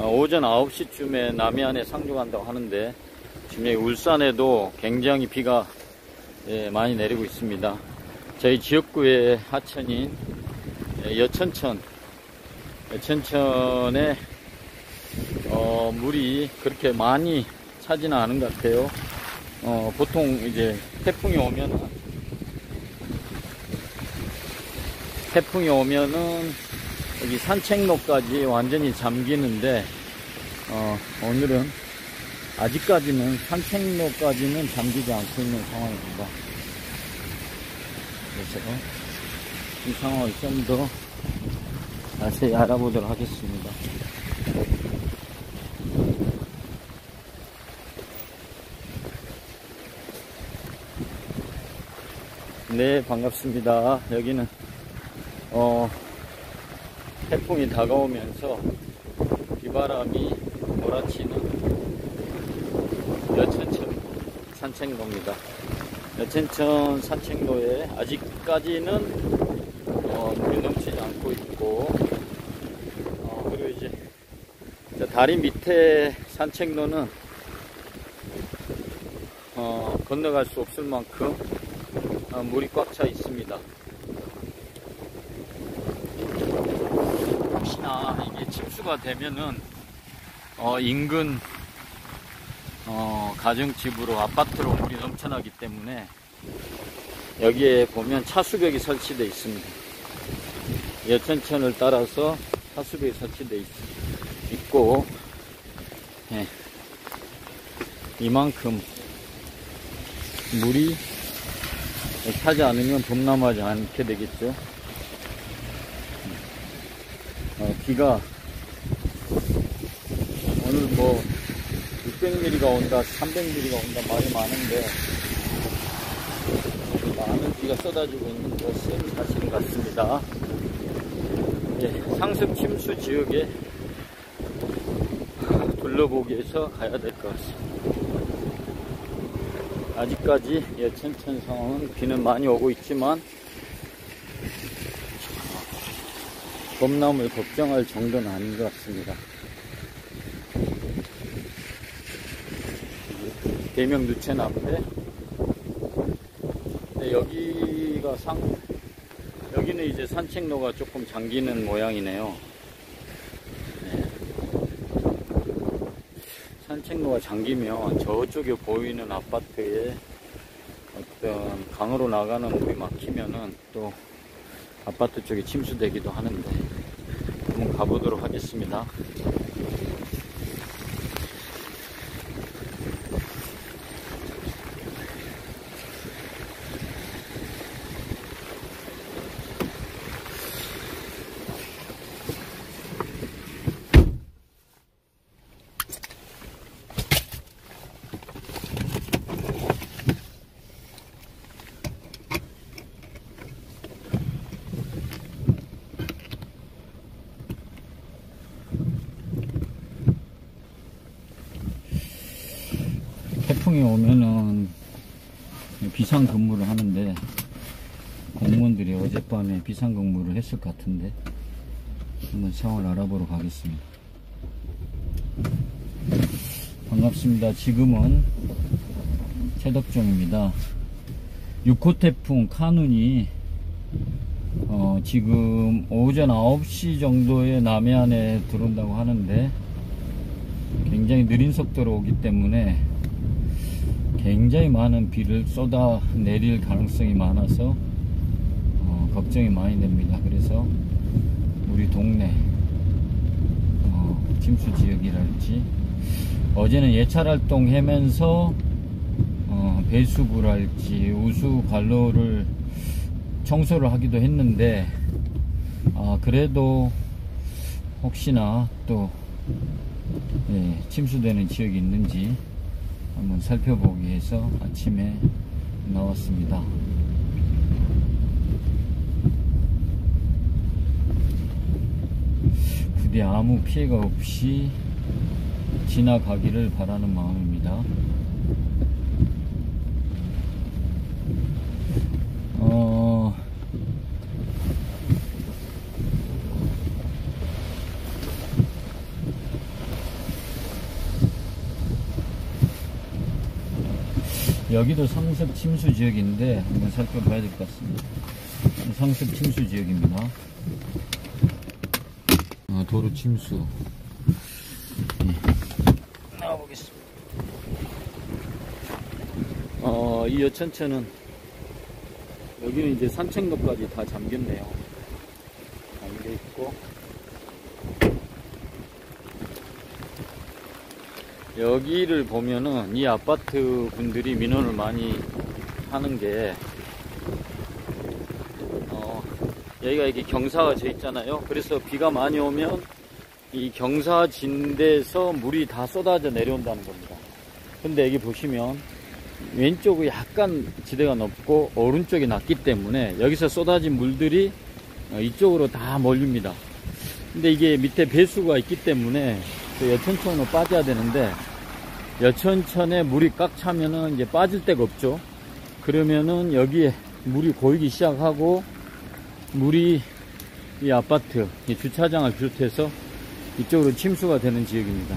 오전 9시쯤에 남해안에 상륙한다고 하는데 지금 여기 울산에도 굉장히 비가 많이 내리고 있습니다. 저희 지역구의 하천인 여천천에 물이 그렇게 많이 차지는 않은 것 같아요. 보통 이제 태풍이 오면은 여기 산책로까지 완전히 잠기는데 오늘은 아직까지는 산책로까지는 잠기지 않고 있는 상황입니다. 그래서 이 상황을 좀 더 자세히 알아보도록 하겠습니다. 네, 반갑습니다. 여기는 태풍이 다가오면서 비바람이 몰아치는 여천천 산책로입니다. 여천천 산책로에 아직까지는 물이 넘치지 않고 있고, 그리고 이제 다리 밑에 산책로는 건너갈 수 없을 만큼 물이 꽉 차 있습니다. 혹시나 이게 침수가 되면은 인근 가정집으로 아파트로 물이 넘쳐나기 때문에 여기에 보면 차수벽이 설치되어 있습니다. 여천천을 따라서 차수벽이 설치되어 있고, 이만큼 물이 차지 않으면 범람하지 않게 되겠죠. 비가 오늘 뭐 600mm가 온다 300mm가 온다 말이 많은데 많은 비가 쏟아지고 있는 것은 사실 같습니다. 상습 침수 지역에 둘러보기 위해서 가야 될 것 같습니다. 아직까지 여천천 상황은 비는 많이 오고 있지만 범람을 걱정할 정도는 아닌 것 같습니다. 대명 누천 앞에 여기는 이제 산책로가 조금 잠기는 모양이네요. 산책로가 잠기면 저쪽에 보이는 아파트에 어떤 강으로 나가는 물이 막히면은 또 아파트 쪽에 침수되기도 하는데 한번 가보도록 하겠습니다. 태풍이 오면은 비상근무를 하는데 공무원들이 어젯밤에 비상근무를 했을 것 같은데 한번 상황을 알아보러 가겠습니다. 반갑습니다. 지금은 최덕종입니다. 6호 태풍 카눈이 지금 오전 9시 정도에 남해안에 들어온다고 하는데 굉장히 느린 속도로 오기 때문에 굉장히 많은 비를 쏟아 내릴 가능성이 많아서 걱정이 많이 됩니다. 그래서 우리 동네 침수 지역이랄지 어제는 예찰활동 하면서 배수구랄지 우수 관로를 청소를 하기도 했는데 그래도 혹시나 또 침수되는 지역이 있는지 한번 살펴보기 위해서 아침에 나왔습니다. 부디 아무 피해가 없이 지나가기를 바라는 마음입니다. 여기도 상습 침수 지역인데 한번 살펴봐야 될 것 같습니다. 상습 침수 지역입니다. 도로 침수. 나와보겠습니다. 이 여천천은 여기는 이제 산책로까지 다 잠겼네요. 잠겨 있고, 여기를 보면은 이 아파트 분들이 민원을 많이 하는 게, 여기가 이렇게 경사가 져 있잖아요. 그래서 비가 많이 오면 이 경사진 데서 물이 다 쏟아져 내려온다는 겁니다. 근데 여기 보시면 왼쪽이 약간 지대가 높고 오른쪽이 낮기 때문에 여기서 쏟아진 물들이 이쪽으로 다 몰립니다. 근데 이게 밑에 배수가 있기 때문에 여천천으로 빠져야 되는데, 여천천에 물이 꽉 차면은 이제 빠질 데가 없죠. 그러면은 여기에 물이 고이기 시작하고, 물이 이 아파트, 이 주차장을 비롯해서 이쪽으로 침수가 되는 지역입니다.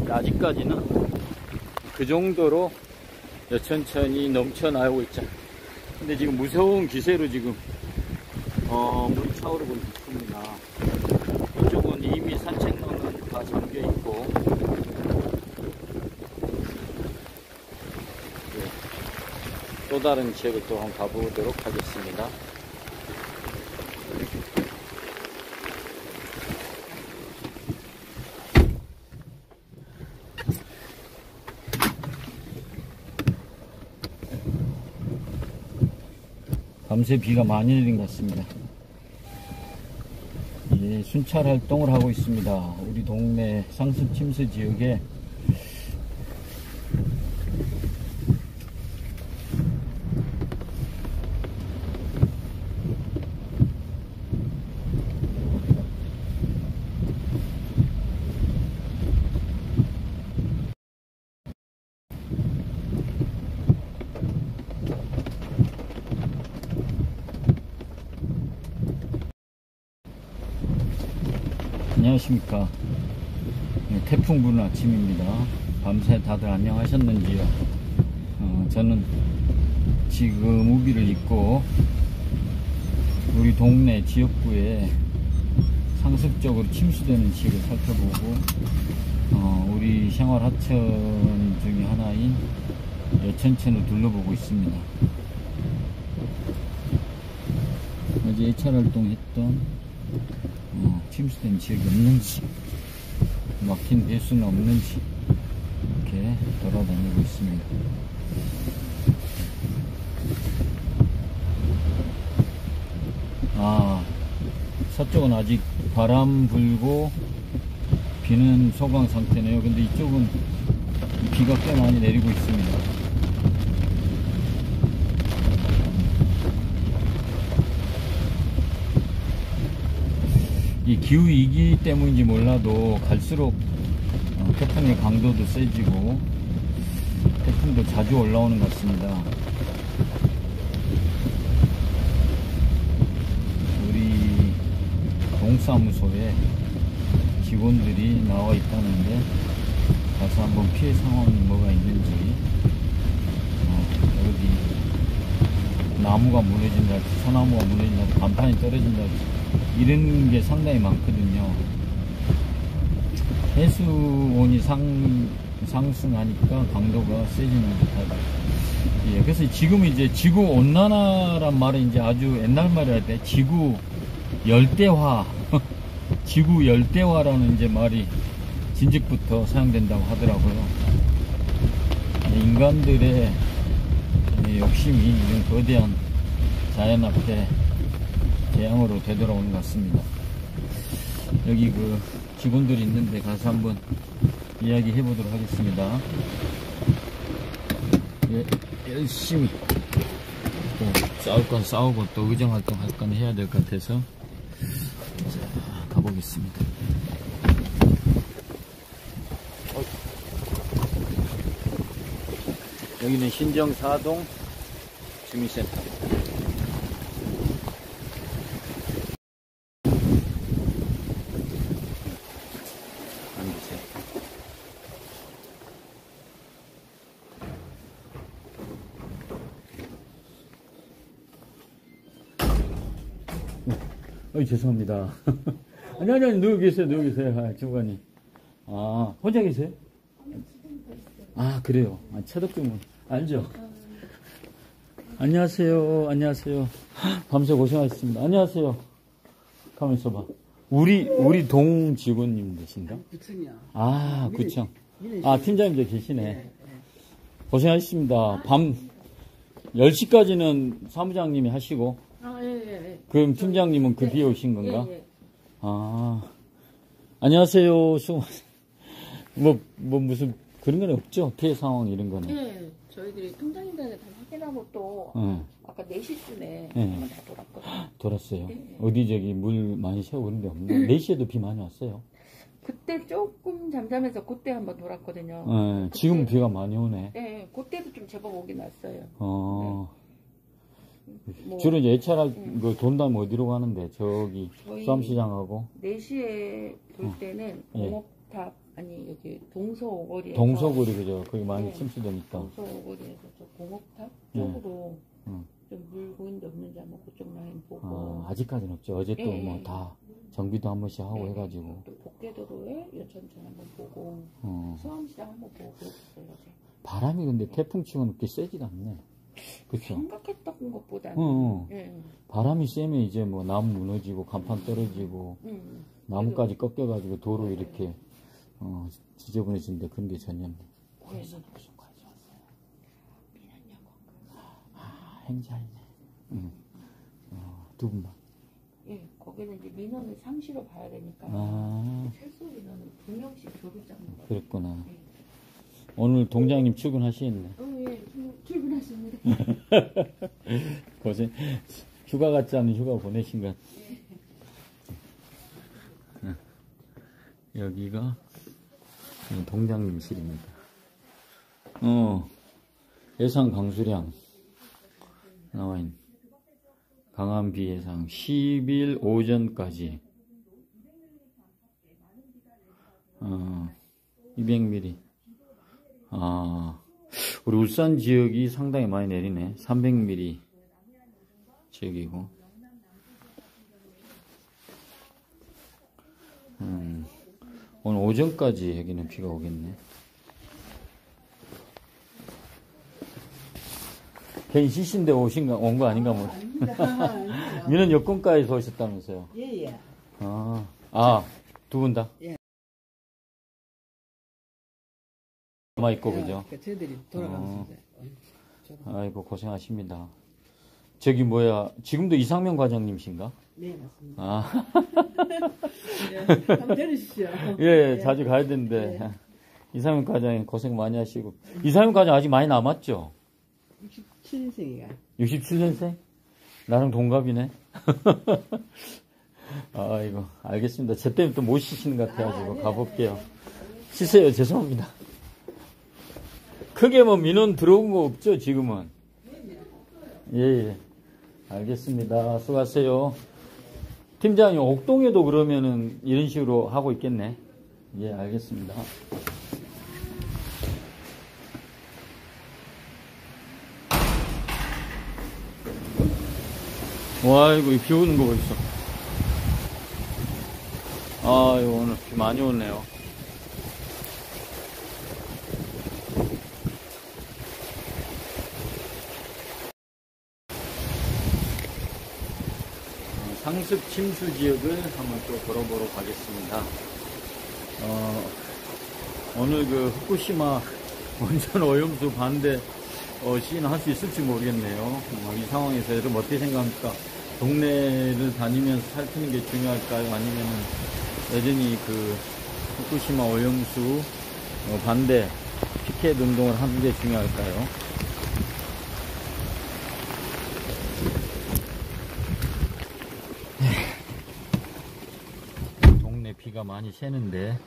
아직까지는 그 정도로 여천천이 넘쳐나오고 있죠. 근데 지금 무서운 기세로 지금 물이 차오르고 있습니다. 이쪽은 이미 산책로는 다 잠겨 있고, 또 다른 지역을 또 한번 가보도록 하겠습니다. 밤새 비가 많이 내린 것 같습니다. 예, 순찰 활동을 하고 있습니다. 우리 동네 상습 침수 지역에 안녕하십니까. 태풍 부는 아침입니다. 밤새 다들 안녕하셨는지요. 저는 지금 우비를 입고 우리 동네 지역구에 상습적으로 침수되는 지역을 살펴보고, 우리 생활 하천 중에 하나인 여천천을 둘러보고 있습니다. 어제 예찰 활동했던 침수된 지역이 없는지, 막힌 배수는 없는지 이렇게 돌아다니고 있습니다. 서쪽은 아직 바람 불고 비는 소강 상태네요. 근데 이쪽은 비가 꽤 많이 내리고 있습니다. 이 기후위기 때문인지 몰라도 갈수록 태풍의 강도도 세지고 태풍도 자주 올라오는 것 같습니다. 우리 동사무소에 직원들이 나와 있다는데 가서 한번 피해 상황이 뭐가 있는지, 어디 나무가 무너진다든지 소나무가 무너진다든지 간판이 떨어진다든지 이런 게 상당히 많거든요. 해수온이 상승하니까 강도가 세지는 듯하다. 예, 그래서 지금 이제 지구 온난화란 말은 이제 아주 옛날 말이라 돼. 지구 열대화, 지구 열대화라는 이제 말이 진즉부터 사용된다고 하더라고요. 인간들의 욕심이 이런 거대한 자연 앞에 재앙으로 되돌아오는 것 같습니다. 여기 그 직원들이 있는데 가서 한번 이야기 해보도록 하겠습니다. 예, 열심히 또 싸울 건 싸우고 또 의정활동 할 건 해야 될 것 같아서 자, 가보겠습니다. 여기는 신정 4동 주민센터. 죄송합니다. 아니, 누구 계세요, 아, 주무관님. 아, 혼자 계세요? 아, 그래요. 아, 차덕주문. 알죠? 안녕하세요. 밤새 고생하셨습니다. 안녕하세요. 가만히 있어봐. 우리 동 직원님 되신가? 구청이요. 아, 구청. 아, 팀장님도 계시네. 네. 고생하셨습니다. 밤 10시까지는 사무장님이 하시고. 예. 그럼 팀장님은 그 뒤에 오신 건가? 예. 아, 안녕하세요. 무슨 그런 건 없죠? 피해 상황 이런 거는. 예. 저희들이 통장인단에 다 확인하고 또 아까 4시쯤에 한번 다 돌았거든요. 돌았어요? 예. 어디 저기 물 많이 새고 그런 데 없나? 4시에도 비 많이 왔어요? 그때 조금 잠잠해서 그때 한번 돌았거든요. 네, 지금 비가 많이 오네. 네, 그때도 좀 제법 오긴 왔어요. 네. 주로 이제 예차가 돈다면 어디로 가는데? 저기 수암시장하고 4시에 돌 때는 공업탑 아니 여기 동서오거리에서 동서구리 그죠? 거기 많이 침수되니까 동서오거리에서 저 공업탑 쪽으로 좀 물 고인데 없는지 한번 그쪽 라인 보고 아직까지는 없죠. 어제 또 뭐 다 정비도 한 번씩 하고 해가지고 또 복개도로에 여천천 한번 보고 수암시장 한번 보고 그랬어요. 바람이 근데 태풍 치고는 그렇게 세지가 않네. 그쵸? 생각했던 것보다는 바람이 세면 이제 뭐 나무 무너지고 간판 떨어지고 나무까지 꺾여가지고 도로 이렇게 지저분해진데 그런 게 전혀 없네. 거기서 무슨 과지 왔어요? 민원여고. 행사이네. 두 분만. 예, 거기는 이제 민원을 상시로 봐야 되니까 최소 민원은 2명씩 교류장입니다. 그랬구나. 예. 오늘 동장님 출근하시겠네. 예, 출근하십니다. 고생. 휴가 같지 않은 휴가 보내신 것 같아요. 여기가 동장님실입니다. 예상 강수량 나와있네. 강한 비 예상 10일 오전까지 200mm. 우리 울산 지역이 상당히 많이 내리네. 300mm 지역이고 오늘 오전까지 여기는 비가 오겠네. 괜히 시신데 온 거 아닌가 뭐. 민원 여건가에서 오셨다면서요? 예. 두 분 다? 예. 남아있고, 그죠? 저희들이 돌아가면서 아이고, 고생하십니다. 저기 지금도 이상명 과장님이신가? 네, 맞습니다. 한번 데리십시오. 예, 자주 가야 되는데. 이상명 과장님 고생 많이 하시고. 이상명 과장 아직 많이 남았죠? 67년생이가. 67년생? 나랑 동갑이네. 아이고, 알겠습니다. 제 때문에 또 못 쉬시는 것 같아가지고 가볼게요. 쉬세요. 죄송합니다. 크게 민원 들어온 거 없죠, 지금은? 예. 알겠습니다. 수고하세요. 팀장님, 옥동에도 그러면은 이런 식으로 하고 있겠네. 예, 알겠습니다. 와, 이거 비 오는 거 벌써. 이거 오늘 비 많이 오네요. 상습 침수 지역을 한번 또 걸어보러 가겠습니다. 오늘 그 후쿠시마 원전 오염수 반대 시인할 수 있을지 모르겠네요. 이 상황에서 여러분 어떻게 생각합니까? 동네를 다니면서 살피는 게 중요할까요? 아니면은 여전히 그 후쿠시마 오염수 반대 피켓 운동을 하는 게 중요할까요? 동네 비가 많이 새는데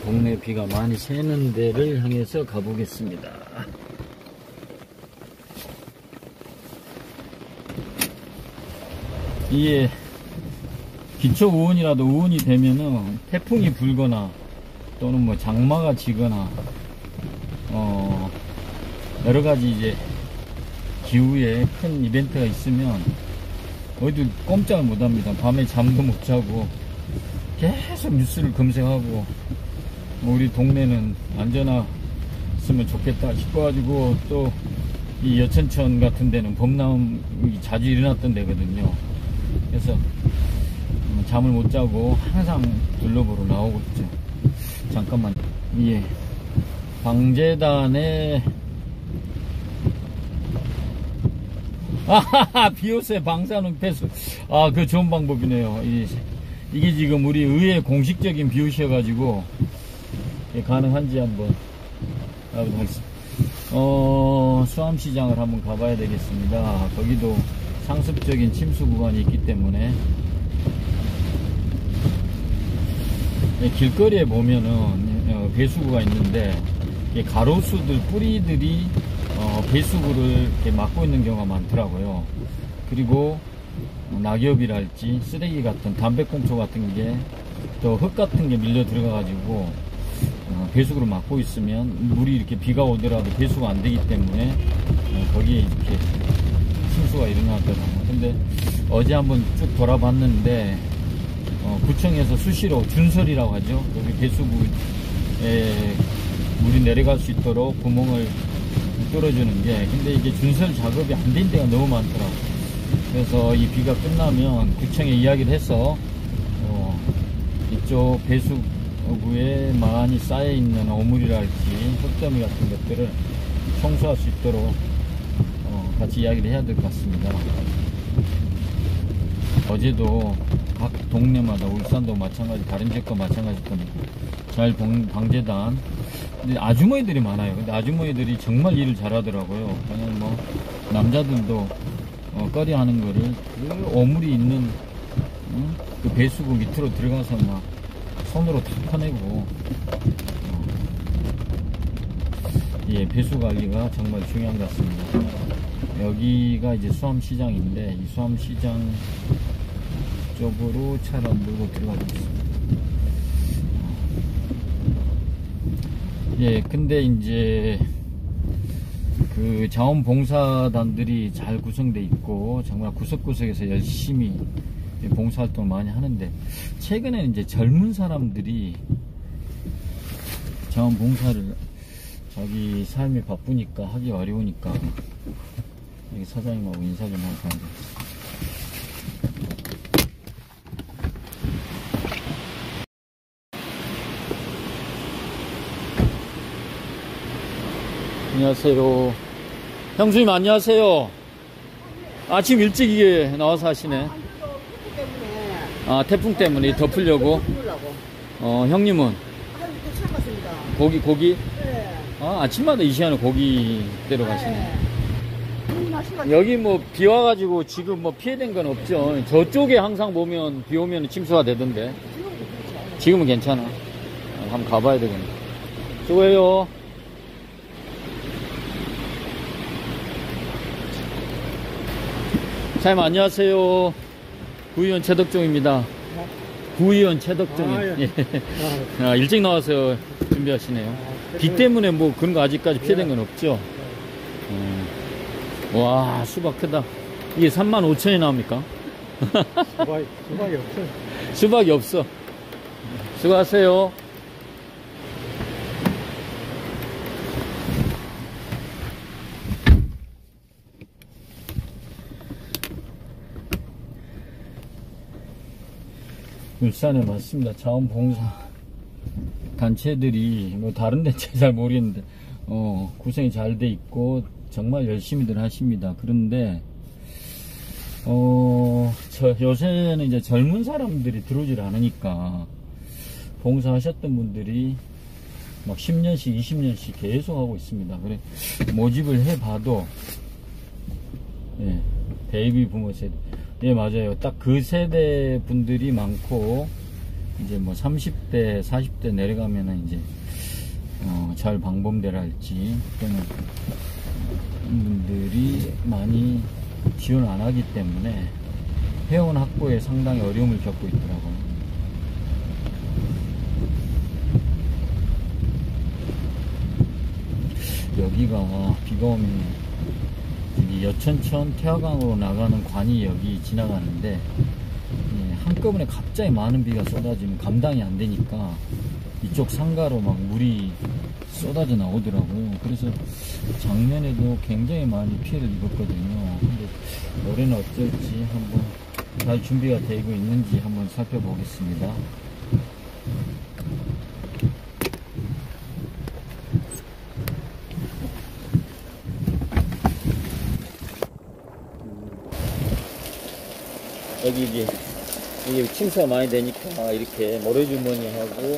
동네 비가 많이 새는 데를 향해서 가보겠습니다. 이게 기초 우온이라도 우온이 되면은 태풍이 불거나 또는 뭐 장마가 지거나 여러 가지 이제 기후에 큰 이벤트가 있으면 어디들 꼼짝을 못합니다. 밤에 잠도 못 자고 계속 뉴스를 검색하고 우리 동네는 안전했으면 좋겠다 싶어가지고 또 이 여천천 같은 데는 범람이 자주 일어났던 데거든요. 그래서 잠을 못 자고 항상 둘러보러 나오고 있죠. 잠깐만. 예. 방재단에 비오세 방사능 폐수. 그 좋은 방법이네요. 이게 지금 우리 의회 공식적인 비오셔가지고 가능한지 한번 알아보도록 하겠습니다. 수암시장을 한번 가봐야 되겠습니다. 거기도 상습적인 침수 구간이 있기 때문에 길거리에 보면은 배수구가 있는데 가로수들 뿌리들이 배수구를 이렇게 막고 있는 경우가 많더라고요. 그리고 낙엽이랄지 쓰레기 같은 담배꽁초 같은 게 또 흙 같은 게 밀려 들어가 가지고 배수구를 막고 있으면 물이 이렇게 비가 오더라도 배수가 안 되기 때문에 거기에 이렇게 침수가 일어났더라고요. 근데 어제 한번 쭉 돌아봤는데 구청에서 수시로 준설이라고 하죠. 여기 배수구에 물이 내려갈 수 있도록 구멍을 뚫어주는 게, 근데 이게 준설 작업이 안 된 데가 너무 많더라고요. 그래서 이 비가 끝나면 구청에 이야기를 해서 이쪽 배수구에 많이 쌓여있는 오물이랄지 흙더미 같은 것들을 청소할 수 있도록 같이 이야기를 해야 될 것 같습니다. 어제도 각 동네마다, 울산도 마찬가지, 다른 지역과 마찬가지일 겁니다. 방재단. 근데 아주머니들이 많아요. 근데 아주머니들이 정말 일을 잘하더라고요. 그냥 뭐 남자들도 꺼리 하는 거를 그 오물이 있는 그 배수구 밑으로 들어가서 막 손으로 탁 퍼내고 예, 배수 관리가 정말 중요한 것 같습니다. 여기가 이제 수암시장인데 이 수암시장 쪽으로 차를 몰고 들어가겠습니다. 예, 근데 이제 그 자원봉사단들이 잘 구성돼 있고 정말 구석구석에서 열심히 봉사활동을 많이 하는데, 최근에는 이제 젊은 사람들이 자원봉사를 자기 삶이 바쁘니까 하기 어려우니까 여기 사장님하고 인사 좀 하고 가야 되겠습니다. 안녕하세요. 형수님 안녕하세요. 아침 일찍 이게 나와서 하시네. 태풍 때문에 덮으려고. 형님은 고기? 네. 아침마다 이 시간에 고기 때려 가시네. 여기 뭐 비 와가지고 지금 뭐 피해된 건 없죠. 저쪽에 항상 보면 비 오면 침수가 되던데. 지금은 괜찮아. 한번 가봐야 되겠네. 수고해요. 사장님 안녕하세요. 구의원 최덕종입니다. 구의원 최덕종이요. 예. 일찍 나와서 준비하시네요. 비 때문에 뭐 그런 거 아직까지 피해된 건 없죠? 와, 수박 크다. 이게 35,000원 나옵니까? 수박이 없어. 수박이 없어. 수고하세요. 울산에 맞습니다. 자원봉사 단체들이 뭐 다른 데는 잘 모르겠는데 구성이 잘 돼 있고 정말 열심히들 하십니다. 그런데 요새는 이제 젊은 사람들이 들어오질 않으니까 봉사하셨던 분들이 막 10년씩 20년씩 계속 하고 있습니다. 그래 모집을 해봐도 예, 베이비 부모 세대, 예 맞아요. 딱 그 세대 분들이 많고 이제 뭐 30대 40대 내려가면은 이제 잘 방범대랄지 그런 분들이 많이 지원 안 하기 때문에 회원 확보에 상당히 어려움을 겪고 있더라고요. 여기가 비가 오면 여기 이 여천천 태화강으로 나가는 관이 여기 지나가는데, 예, 한꺼번에 갑자기 많은 비가 쏟아지면 감당이 안 되니까 이쪽 상가로 막 물이 쏟아져 나오더라고요. 그래서 작년에도 굉장히 많이 피해를 입었거든요. 근데 올해는 어쩔지 한번 잘 준비가 되고 있는지 한번 살펴보겠습니다. 여기 이게 침수가 많이 되니까 이렇게 모래주머니하고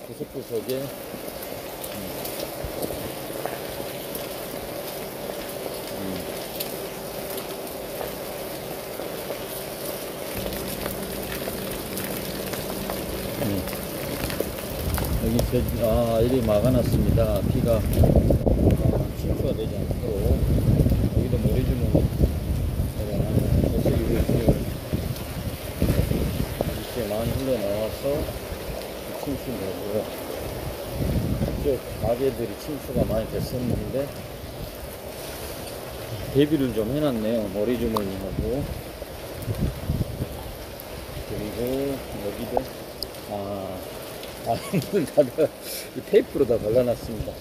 구석구석에 여기 이리 막아놨습니다. 비가 침수가 되지 않도록. 여기도 모래주머니 이렇게 많이 흘러나와서 침수되고요. 이쪽 가게들이 침수가 많이 됐었는데 대비를 좀 해놨네요. 모래주머니하고. 그리고 여기도 문을 닫아 테이프로 다 발라놨습니다.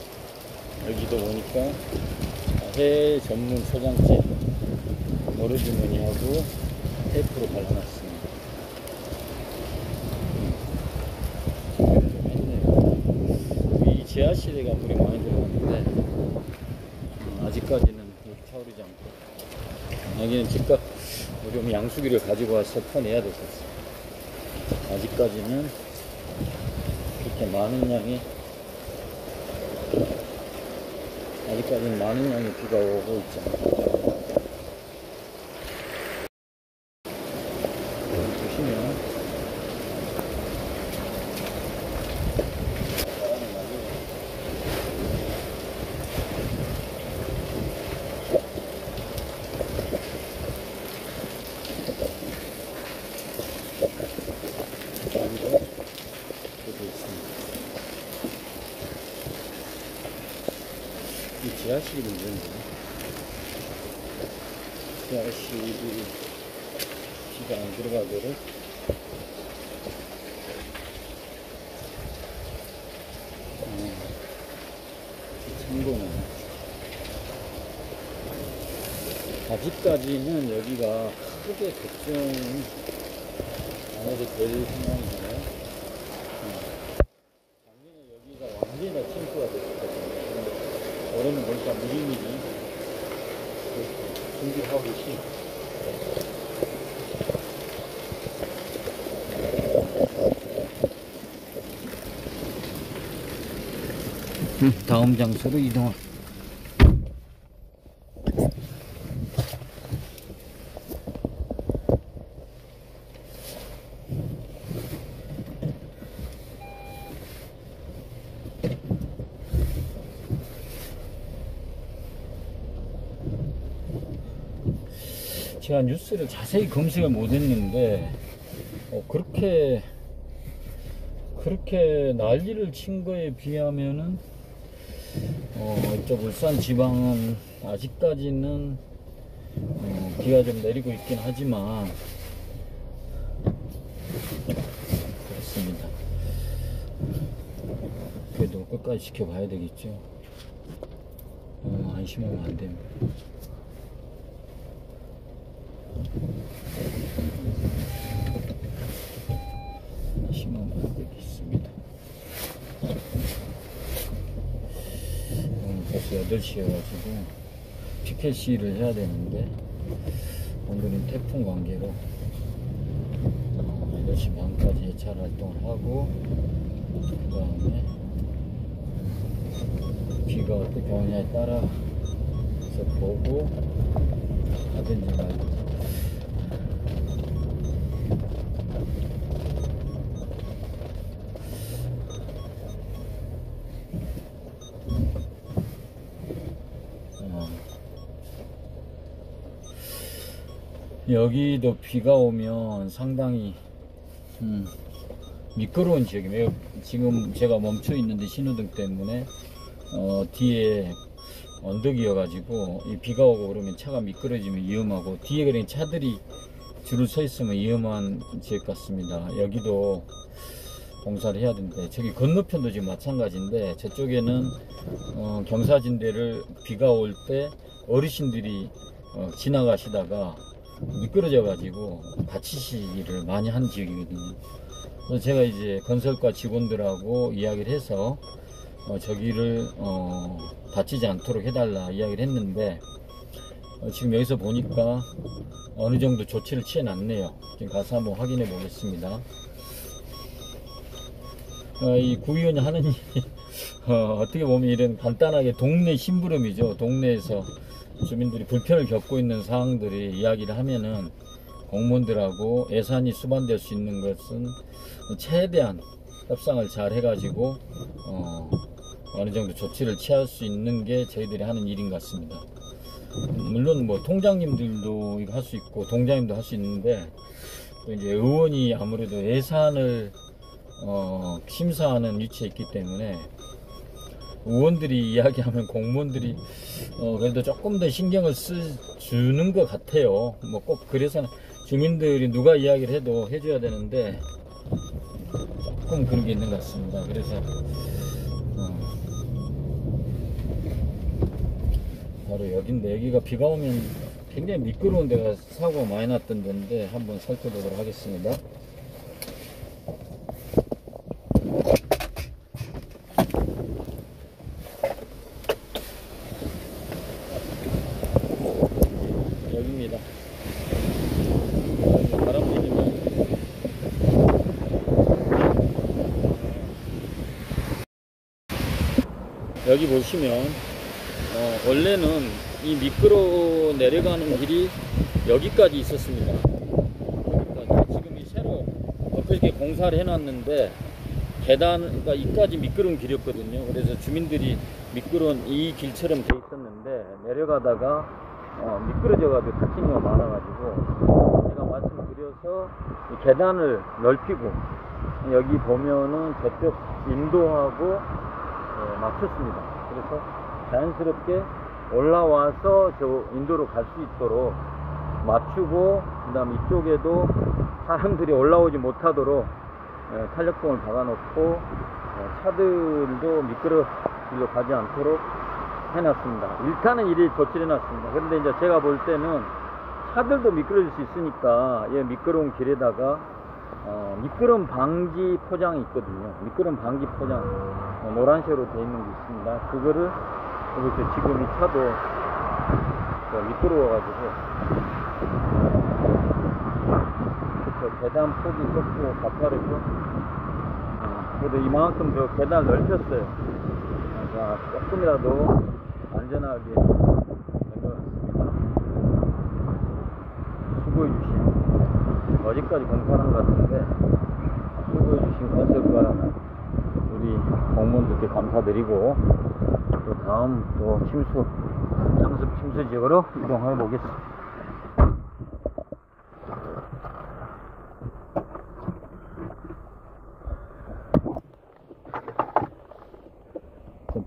여기도 보니까 해 전문 소장재 모래주머니하고 테이프로 발라놨습니다. 이 지하실에가 물이 많이 들어갔는데 아직까지는 차오르지 않고, 여기는 즉각 좀 양수기를 가지고 와서 퍼내야 되겠어요. 아직까지는 그렇게 많은 양의 비가 오고 있지 않아요. 보시면 이 지하실이 문제인데, 지하실이 비가 안 들어가도록 참고는 아직까지는 여기가 크게 걱정 안 해도 될 상황이에요. 작년에 여기가 완전히 다 침수가 됐었거든요. 올해는 보니까 미리미리 준비를 하고 계시. 다음 장소로 이동할. 제가 뉴스를 자세히 검색을 못했는데 그렇게 난리를 친 거에 비하면은 이쪽 울산 지방은 아직까지는 비가 좀 내리고 있긴 하지만 그렇습니다. 그래도 끝까지 지켜봐야 되겠죠. 안심하면 안 됩니다. 심하면 안 되겠습니다. 오늘 벌써 8시여가지고 피켓 시위를 해야 되는데, 오늘은 태풍 관계로 8시 반까지 해찰 활동을 하고, 그 다음에 비가 어떻게 오냐에 따라서 보고 하든지 말든지. 여기도 비가 오면 상당히 미끄러운 지역이에요. 지금 제가 멈춰 있는데 신호등 때문에 뒤에 언덕이어가지고 이 비가 오고 그러면 차가 미끄러지면 위험하고 뒤에 그냥 차들이 줄을 서 있으면 위험한 지역 같습니다. 여기도 공사를 해야 되는데 저기 건너편도 지금 마찬가지인데 저쪽에는 경사진대를 비가 올 때 어르신들이 지나가시다가 미끄러져 가지고 다치시기를 많이 한 지역이거든요. 그래서 제가 이제 건설과 직원들하고 이야기를 해서 저기를 다치지 않도록 해달라 이야기를 했는데 지금 여기서 보니까 어느 정도 조치를 취해 놨네요. 지금 가서 한번 확인해 보겠습니다. 이 구의원이 하는 일이 어떻게 보면 이런 간단하게 동네 심부름이죠. 동네에서 주민들이 불편을 겪고 있는 상황들이 이야기를 하면은 공무원들하고 예산이 수반될 수 있는 것은 최대한 협상을 잘 해가지고 어느 정도 조치를 취할 수 있는 게 저희들이 하는 일인 것 같습니다. 물론 뭐 통장님들도 이거 할 수 있고 동장님도 할 수 있는데 또 이제 의원이 아무래도 예산을 심사하는 위치에 있기 때문에 의원들이 이야기하면 공무원들이 그래도 조금 더 신경을 주는 것 같아요. 뭐 꼭 그래서 주민들이 누가 이야기를 해도 해줘야 되는데 조금 그런 게 있는 것 같습니다. 그래서 바로 여긴데 여기가 비가 오면 굉장히 미끄러운 데가 사고가 많이 났던 데인데 한번 살펴보도록 하겠습니다. 여기입니다. 바람 불지만 여기 보시면 원래는 이 미끄러 내려가는 길이 여기까지 있었습니다. 여기까지. 지금 이 새로 엊그저께 공사를 해놨는데 계단가 이까지 미끄러운 길이었거든요. 그래서 주민들이 미끄러운 이 길처럼 돼 있었는데 내려가다가 미끄러져가지고 다친 경우가 많아가지고 제가 말씀드려서 이 계단을 넓히고 여기 보면은 저쪽 인도하고 맞췄습니다. 그래서 자연스럽게 올라와서 저 인도로 갈 수 있도록 맞추고 그 다음 이쪽에도 사람들이 올라오지 못하도록 탄력봉을 박아놓고 차들도 미끄러지러 가지 않도록 해놨습니다. 일단은 이리 조치를 해놨습니다. 그런데 이제 제가 볼 때는 차들도 미끄러질 수 있으니까 이 미끄러운 길에다가 미끄럼 방지 포장이 있거든요. 미끄럼 방지 포장 노란색으로 되어 있는 게 있습니다. 그거를 이렇게 지금 이 차도 미끄러워가지고 계단 폭이 좁고 가파르죠. 그래도 이만큼 저 계단을 넓혔어요. 자, 조금이라도 안전하게 된 것 같습니다. 수고해주신 어제까지 공사한 것 같은데 수고해주신 건설과 우리 공무원들께 감사드리고 또 다음 또 상습 침수 지역으로 이동해 보겠습니다.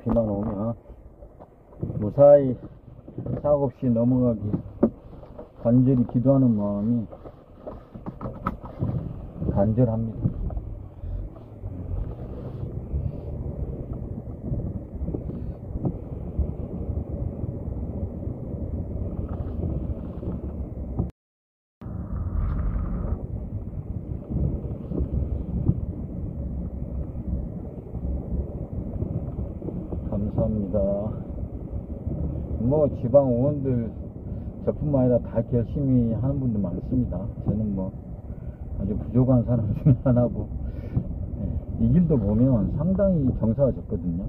비만 오면 무사히 사고 없이 넘어가기 간절히 기도하는 마음이 간절합니다. 감사합니다. 뭐 지방 의원들 저뿐만 아니라 다 열심히 하는 분들 많습니다. 저는 뭐 아주 부족한 사람 중에 하나고 이 길도 보면 상당히 경사가 좁거든요.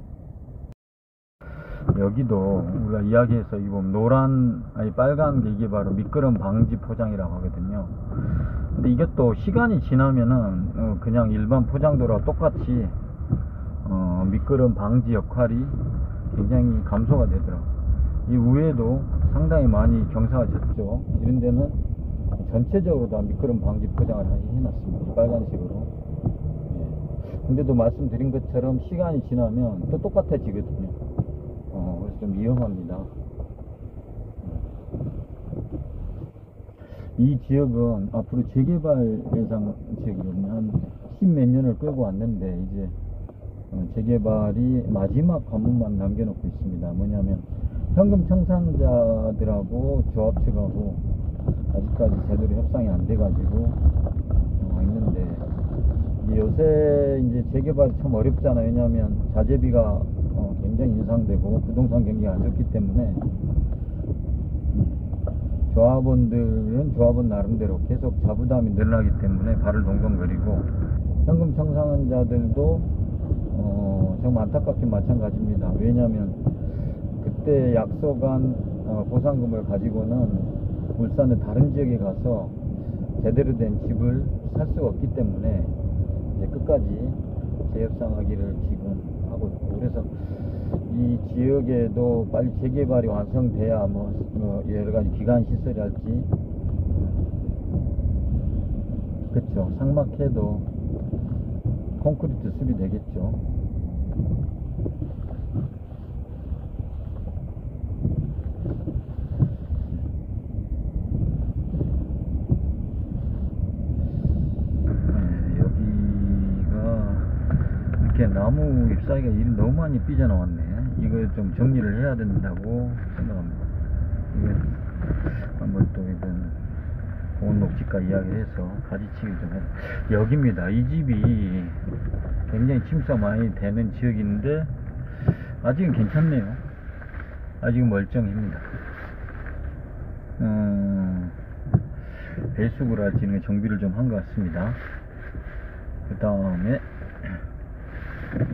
여기도 우리가 이야기해서 이 보면 노란 빨간 게 이게 바로 미끄럼 방지 포장이라고 하거든요. 근데 이게 또 시간이 지나면은 그냥 일반 포장도로와 똑같이 미끄럼 방지 역할이 굉장히 감소가 되더라고요. 이 위에도 상당히 많이 경사가 졌죠. 이런 데는 전체적으로 다 미끄럼 방지 포장을 해놨습니다. 빨간색으로. 근데도 말씀드린 것처럼 시간이 지나면 또 똑같아지거든요. 그래서 좀 위험합니다. 이 지역은 앞으로 재개발 예상 지역이거든요. 한 10몇 년을 끌고 왔는데 이제 재개발이 마지막 관문만 남겨놓고 있습니다. 뭐냐면 현금 청산자들하고 조합 측하고 아직까지 제대로 협상이 안 돼가지고 있는데 요새 이제 재개발이 참 어렵잖아요. 왜냐하면 자재비가 굉장히 인상되고 부동산 경기가 안 좋기 때문에 조합원들은 조합원 나름대로 계속 자부담이 늘어나기 때문에 발을 동동거리고 현금 청산자들도 정말 안타깝게 마찬가지입니다. 왜냐하면 그때 약속한 보상금을 가지고는 울산의 다른 지역에 가서 제대로 된 집을 살 수가 없기 때문에 이제 끝까지 재협상하기를 지금 하고 있고, 그래서 이 지역에도 빨리 재개발이 완성돼야 뭐 여러 가지 기관 시설이 할지, 그렇죠, 상막해도 콘크리트 수리되겠죠. 나무 잎사귀가 일이 너무 많이 삐져나왔네. 이거 좀 정리를 해야 된다고 생각합니다. 이거 한번 또 이건 보온 녹지과 이야기해서 가지치기 좀 해. 여기입니다. 이 집이 굉장히 침수가 많이 되는 지역인데 아직은 괜찮네요. 아직은 멀쩡합니다. 배수구라 지금 정비를 좀 한 것 같습니다. 그 다음에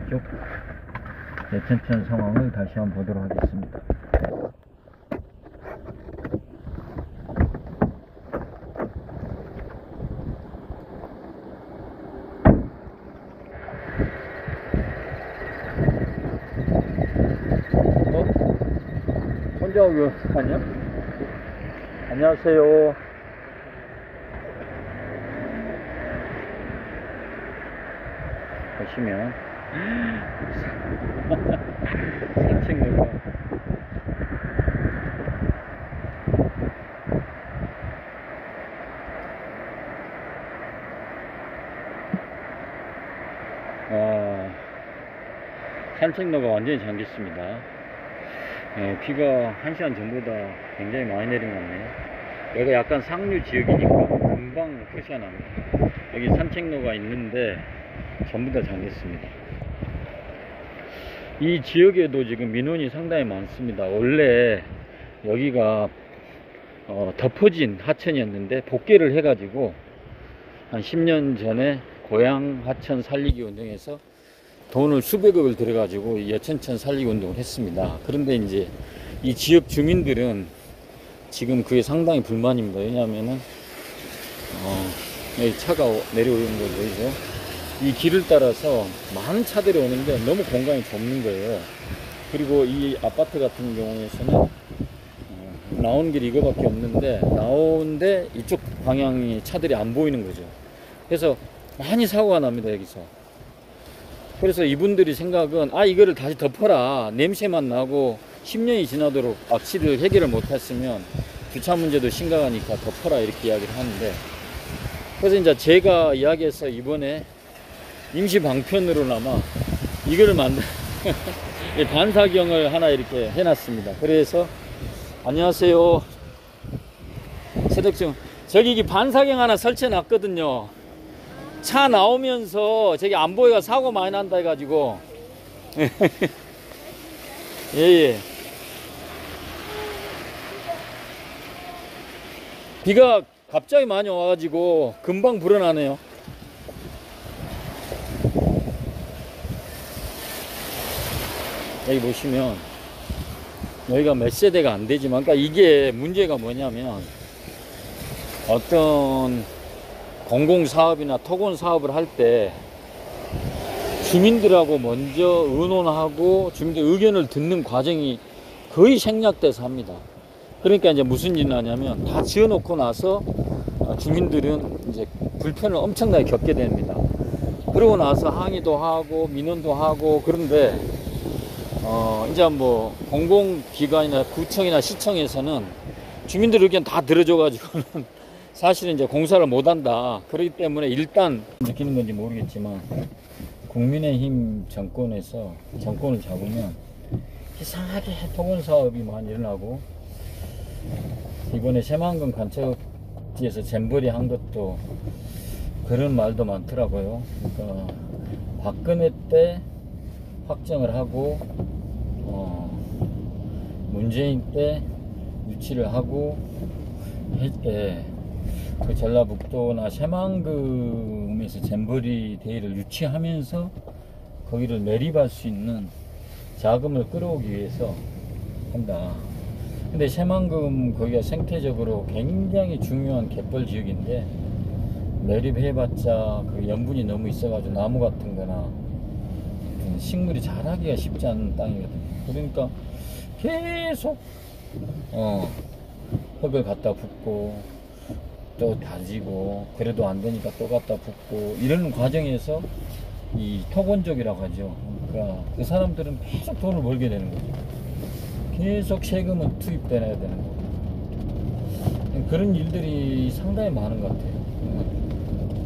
이쪽 예천천 상황을 다시 한번 보도록 하겠습니다. 혼자 왜 어떡하냐? 안녕하세요. 보시면 산책로가 산책로가 완전히 잠겼습니다. 비가 1시간 전보다 굉장히 많이 내린 것 같네요. 여기가 약간 상류 지역이니까 금방 표시가 납니다. 여기 산책로가 있는데 전부 다 잠겼습니다. 이 지역에도 지금 민원이 상당히 많습니다. 원래 여기가 덮어진 하천이었는데 복개를 해가지고 한 10년 전에 고향 하천 살리기 운동에서 돈을 수백억을 들여가지고 여천천 살리기 운동을 했습니다. 그런데 이제 이 지역 주민들은 지금 그게 상당히 불만입니다. 왜냐하면은 여기 차가 내려오는 거 보이죠? 이 길을 따라서 많은 차들이 오는데 너무 공간이 좁는 거예요. 그리고 이 아파트 같은 경우에서는 나온 길이 이거밖에 없는데 나오는데 이쪽 방향이 차들이 안 보이는 거죠. 그래서 많이 사고가 납니다. 여기서. 그래서 이분들이 생각은 이거를 다시 덮어라, 냄새만 나고 10년이 지나도록 악취를 해결을 못했으면 주차 문제도 심각하니까 덮어라, 이렇게 이야기를 하는데, 그래서 이제 제가 이야기해서 이번에 임시 방편으로나마 이거를 만든 반사경을 하나 이렇게 해놨습니다. 그래서 안녕하세요. 세덕증 저기 반사경 하나 설치해 놨거든요. 차 나오면서 저기 안 보여가 사고 많이 난다 해가지고 예예. 비가 갑자기 많이 와가지고 금방 불어나네요. 여기 보시면 여기가 몇 세대가 안 되지만, 그러니까 이게 문제가 뭐냐면 어떤 공공사업이나 토건사업을 할 때 주민들하고 먼저 의논하고 주민들 의견을 듣는 과정이 거의 생략돼서 합니다. 그러니까 이제 무슨 일이 나냐면 다 지어놓고 나서 주민들은 이제 불편을 엄청나게 겪게 됩니다. 그러고 나서 항의도 하고 민원도 하고, 그런데 이제 뭐 공공기관이나 구청이나 시청에서는 주민들 의견 다 들어줘가지고는 사실은 이제 공사를 못한다. 그렇기 때문에 일단 느끼는 건지 모르겠지만 국민의힘 정권에서 정권을 잡으면 이상하게 토건 사업이 많이 일어나고, 이번에 새만금 간척지에서 잼버리 한 것도 그런 말도 많더라고요. 그러니까 박근혜 때 확정을 하고 문재인 때 유치를 하고 했대. 그 전라북도나 새만금에서 잼버리 대회를 유치하면서 거기를 매립할 수 있는 자금을 끌어오기 위해서 한다. 근데 새만금 거기가 생태적으로 굉장히 중요한 갯벌 지역인데 매립해봤자 그 염분이 너무 있어가지고 나무 같은 거나 식물이 자라기가 쉽지 않은 땅이거든요. 그러니까 계속 흙을 갖다 붓고 또 다지고, 그래도 안 되니까 또 갖다 붓고, 이런 과정에서 이 토건족이라고 하죠. 그러니까 그 사람들은 계속 돈을 벌게 되는 거죠. 계속 세금은 투입돼야 되는 거고. 그런 일들이 상당히 많은 것 같아요.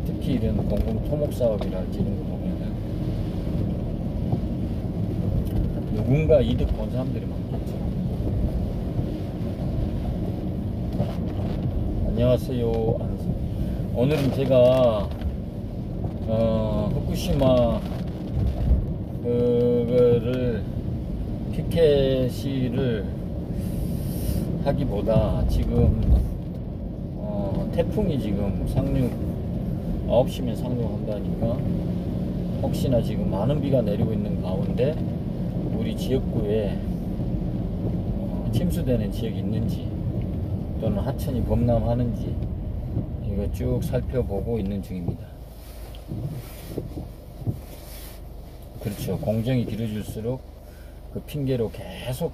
특히 이런 공공 토목 사업이랄지 이런 거 보면은 누군가 이득 본 사람들이 많겠죠. 안녕하세요. 오늘은 제가 후쿠시마 그거를 피켓을 하기보다 지금 태풍이 지금 상륙 9시면 상륙한다니까 혹시나 지금 많은 비가 내리고 있는 가운데 우리 지역구에 침수되는 지역이 있는지 또는 하천이 범람하는지 이거 쭉 살펴보고 있는 중입니다. 그렇죠. 공정이 길어질수록 그 핑계로 계속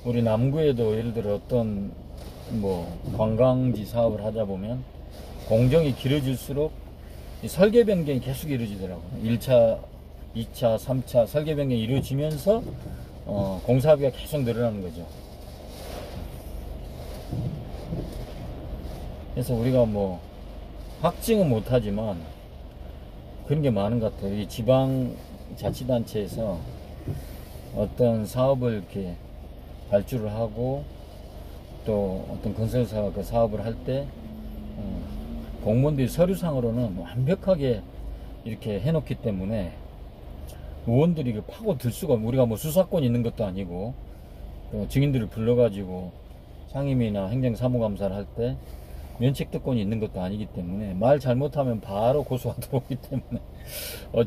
우리 남구에도 예를 들어 어떤 뭐 관광지 사업을 하다 보면 공정이 길어질수록 이 설계 변경이 계속 이루어지더라고요. 1차, 2차, 3차 설계 변경이 이루어지면서 공사비가 계속 늘어나는 거죠. 그래서 우리가 뭐 확증은 못하지만 그런 게 많은 것 같아요. 이 지방자치단체에서 어떤 사업을 이렇게 발주를 하고 또 어떤 건설사가 그 사업을 할 때 공무원들이 서류상으로는 완벽하게 이렇게 해놓기 때문에 의원들이 그 파고들 수가, 우리가 뭐 수사권이 있는 것도 아니고 또 증인들을 불러가지고 상임위나 행정사무감사를 할 때 면책특권이 있는 것도 아니기 때문에 말 잘못하면 바로 고소가 들어오기 때문에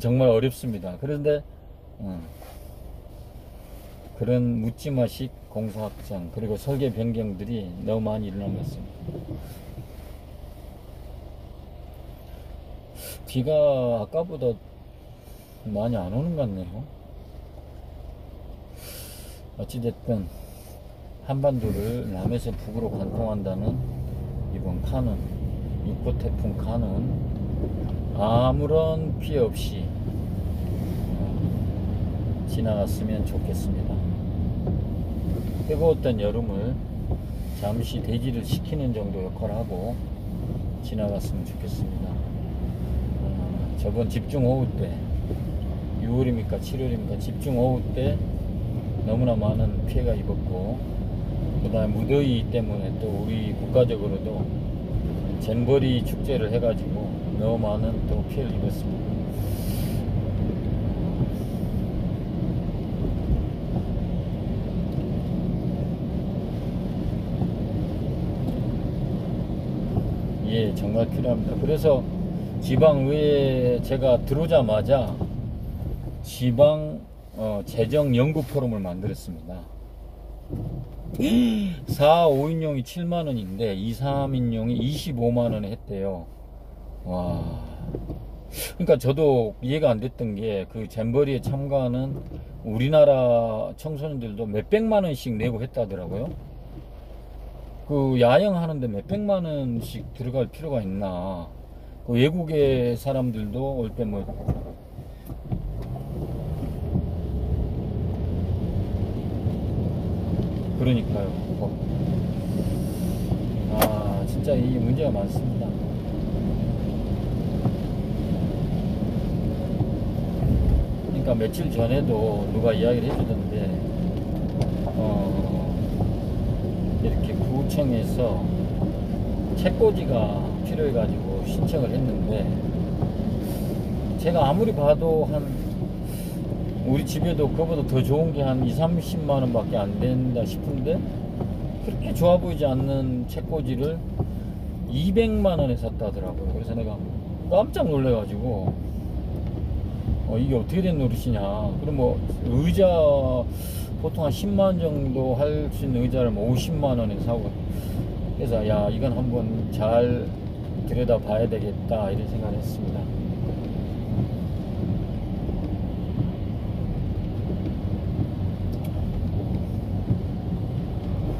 정말 어렵습니다. 그런데 그런 묻지마식 공사 확장 그리고 설계 변경들이 너무 많이 일어난 것 같습니다. 비가 아까보다 많이 안 오는 것 같네요. 어찌됐든 한반도를 남에서 북으로 관통한다는 이번 칸은, 6호 태풍 칸은 아무런 피해 없이 지나갔으면 좋겠습니다. 뜨거웠던 여름을 잠시 대지를 식히는 정도 역할을 하고 지나갔으면 좋겠습니다. 저번 집중호우 때 6월입니까 7월입니까 집중호우 때 너무나 많은 피해가 입었고, 그 다음에 무더위 때문에 또 우리 국가적으로도 잼버리 축제를 해가지고 너무 많은 또 피해를 입었습니다. 예, 정말 필요합니다. 그래서 지방의회에 제가 들어오자마자 지방 재정 연구 포럼을 만들었습니다. 4, 5인용이 7만원인데 2, 3인용이 25만원에 했대요. 와. 그러니까 저도 이해가 안 됐던 게 그 잼버리에 참가하는 우리나라 청소년들도 몇백만원씩 내고 했다더라고요. 그 야영하는데 몇백만원씩 들어갈 필요가 있나. 그 외국의 사람들도 올 때 뭐 그러니까요. 아, 진짜 이 문제가 많습니다. 그러니까 며칠 전에도 누가 이야기를 해주던데, 이렇게 구청에서 책꽂이가 필요해가지고 신청을 했는데, 제가 아무리 봐도 우리 집에도 그거보다 더 좋은 게 한 20-30만원 밖에 안 된다 싶은데, 그렇게 좋아 보이지 않는 책꽂이를 200만원에 샀다 하더라고요. 그래서 내가 깜짝 놀래가지고, 이게 어떻게 된 노릇이냐. 그럼 뭐 의자 보통 한 10만원 정도 할 수 있는 의자를 뭐 50만원에 사고, 그래서 야, 이건 한번 잘 들여다 봐야 되겠다 이런 생각을 했습니다.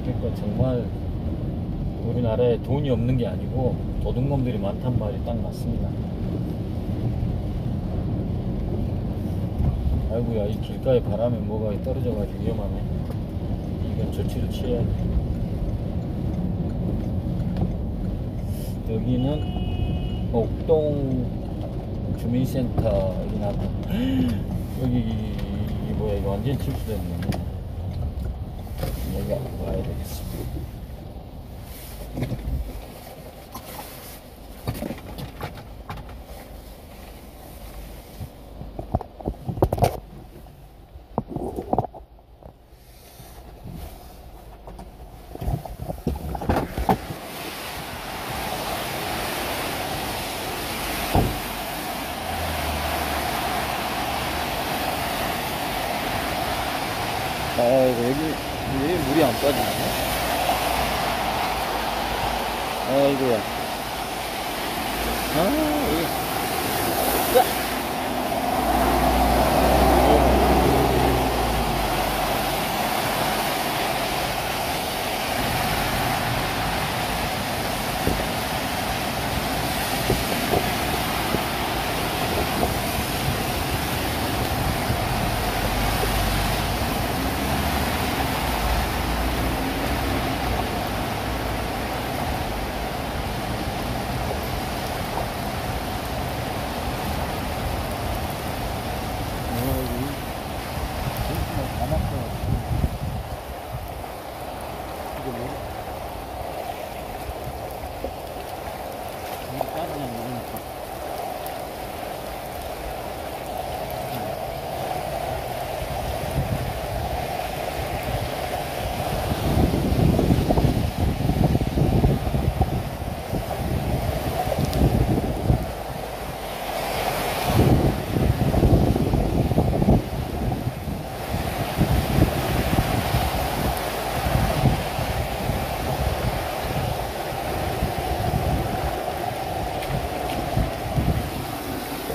그러니까 정말 우리나라에 돈이 없는 게 아니고 도둑놈들이 많단 말이 딱 맞습니다. 아이고야, 이 길가에 바람에 뭐가 떨어져가지고 위험하네. 이건 조치를 취해야 돼. 여기는 옥동 주민센터 여기 나왔다. 여기 뭐야, 이거 완전 침수됐네. 여기 와야 되겠습니다. 아이고, 여기 왜 물이 안 빠지냐? 아이고야. 여기. 자!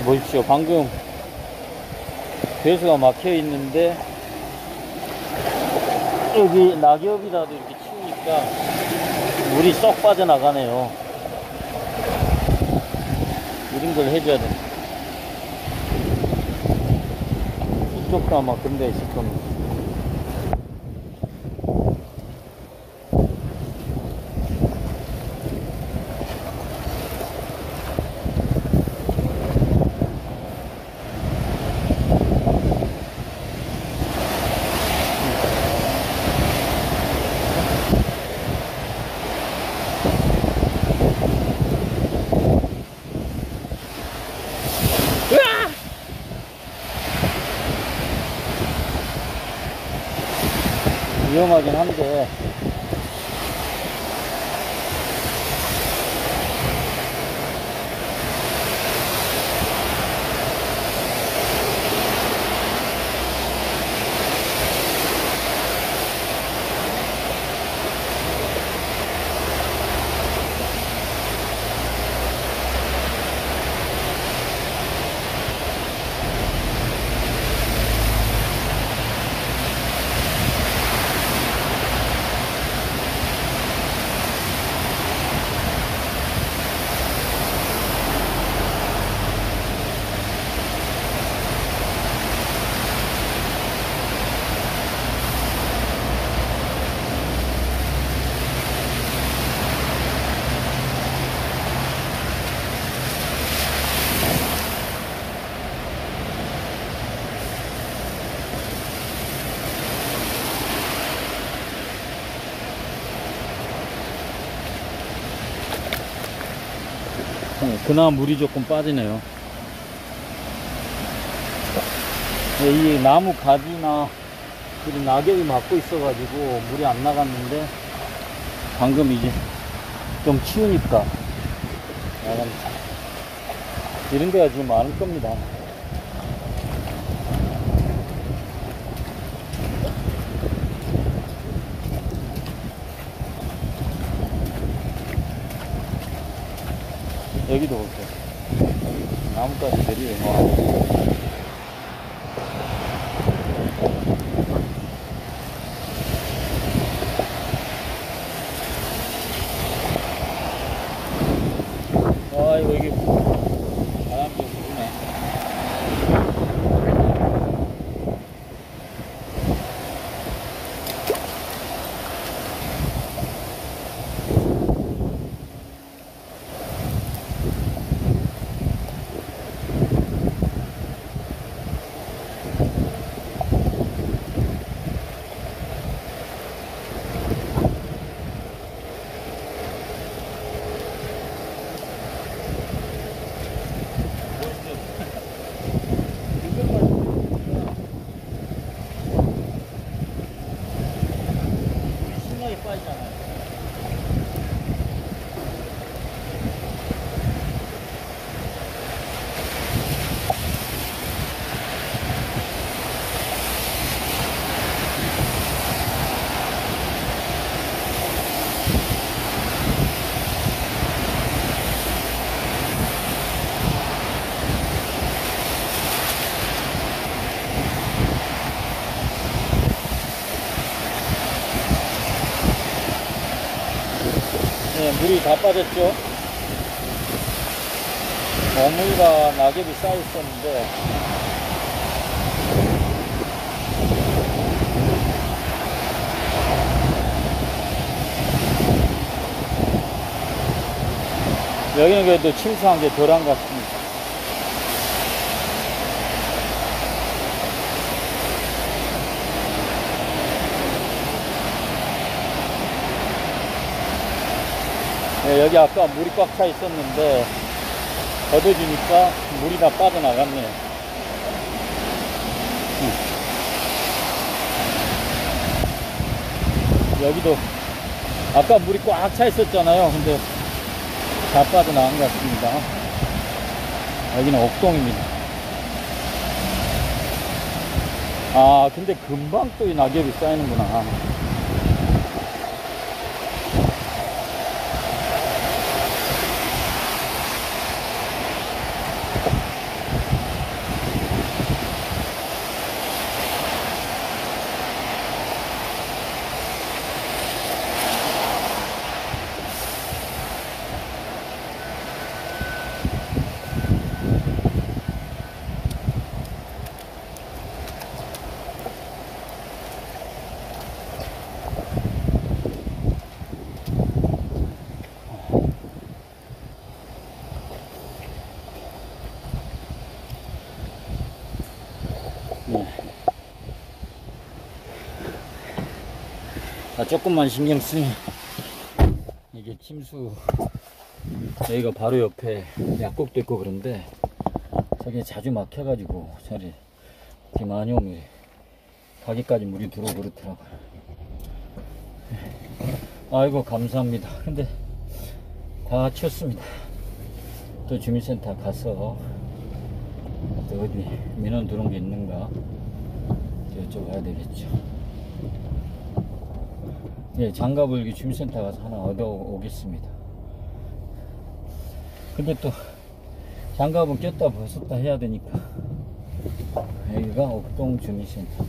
보십시오. 방금 배수가 막혀 있는데 여기 낙엽이라도 이렇게 치우니까 물이 쏙 빠져나가네요. 이런 걸 해줘야 돼. 이쪽도 아마 그런 데 있을 겁니다. 위험하긴 한데 그나마 물이 조금 빠지네요. 이 나무 가지나 그리고 낙엽이 막고 있어가지고 물이 안 나갔는데 방금 이제 좀 치우니까 나갑니다. 이런 데가 지금 많을 겁니다. 여기도 보세요. 나뭇가지 내리고 아이고 여기 바람이 좀 부네. 신나게 빠지잖아요. 네, 물이 다 빠졌죠. 어물과 낙엽이 쌓여 있었는데 여기는 그래도 침수한 게 덜한 것 같습니다. 네, 여기 아까 물이 꽉 차 있었는데 걷어지니까 물이 다 빠져나갔네요. 여기도 아까 물이 꽉 차 있었잖아요. 근데 다 빠져나간 것 같습니다. 여기는 옥동입니다. 아 근데 금방 또 이 낙엽이 쌓이는구나. 네. 조금만 신경 쓰면 이게 침수, 여기가 바로 옆에 약국도 있고 그런데 저게 자주 막혀가지고 저리 비 많이 오면 가게까지 물이 들어오고 그렇더라고요. 아이고 감사합니다. 근데 다 치웠습니다. 또 주민센터 가서 또 어디 민원 들어온 게 있는가 여쭤봐야 되겠죠. 예, 장갑을 여기 주민센터 가서 하나 얻어 오겠습니다. 근데 또 장갑은 꼈다 벗었다 해야 되니까. 여기가 옥동 주민센터.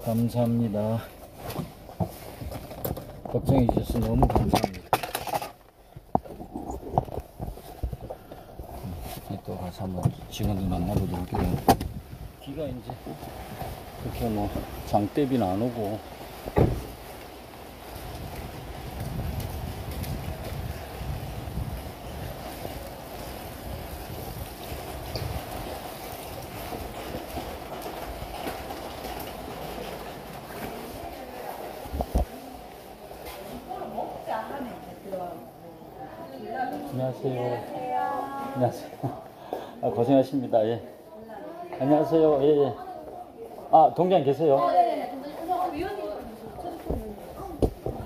감사합니다. 걱정해 주셔서 너무 감사합니다. 또 가서 한번 직원들 만나보도록 해요. 비가 이제 그렇게 뭐 장대비는 안 오고 안녕하세요. 안녕하세요. 아, 고생하십니다. 예. 안녕하세요. 예, 예. 아, 동장 계세요?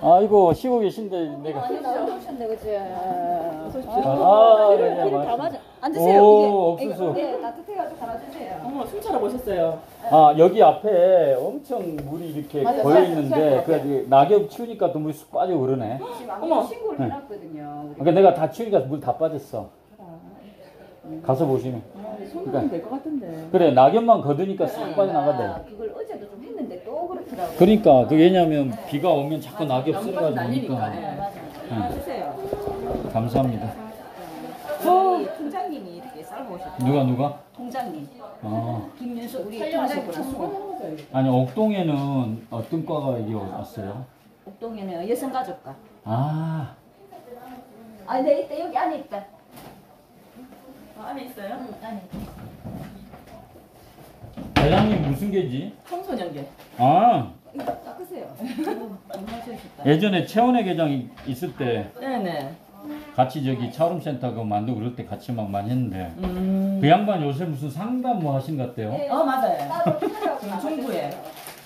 아이고, 쉬고 계신데, 내가. 오셨네, 그치? 아, 네, 다 맞아. 앉으세요. 오, 이게, 옥수수. 네, 따뜻해가지고 갈아주세요. 어머, 순찰하고 오셨어요. 아, 여기 앞에 엄청 물이 이렇게 맞아, 고여 맞아. 있는데, 그 낙엽 치우니까 또 물이 쑥 빠져 오르네. 지금 어머. 아무 신고를 해놨거든요. 그러니까 내가 다 치우니까 물 다 빠졌어. 가서 보시면. 손으면 될 것 같은데. 그래, 낙엽만 걷으니까 싹 빠져나가대. 그걸 어제도 좀 했는데 또 그렇더라고요. 그러니까, 그 왜냐면 비가 오면 자꾸 낙엽 연꽃이 쓸어가지고 날리니까. 오니까. 예. 맞아. 주세요. 감사합니다. 우리 통장님이 이렇게 썰고 오셨어요. 누가? 통장님. 아. 김윤수 우리 통장님. 아니, 옥동에는 어떤 과가 여기 왔어요? 옥동에는 여성가족과. 아, 아, 네, 있다. 여기 안에 있다. 안에 있어요? 안에. 대장님 무슨 개지? 청소년계. 아, 이거 닦으세요. 정말 좋으셨다. 예전에 채원의 계장 있을 때 네네. 같이 저기 차움센터 그 만들고 그럴 때 같이 막 많이 했는데 그 양반 요새 무슨 상담 뭐 하신 것 같대요. 맞아요. 따로 필요하고 중부에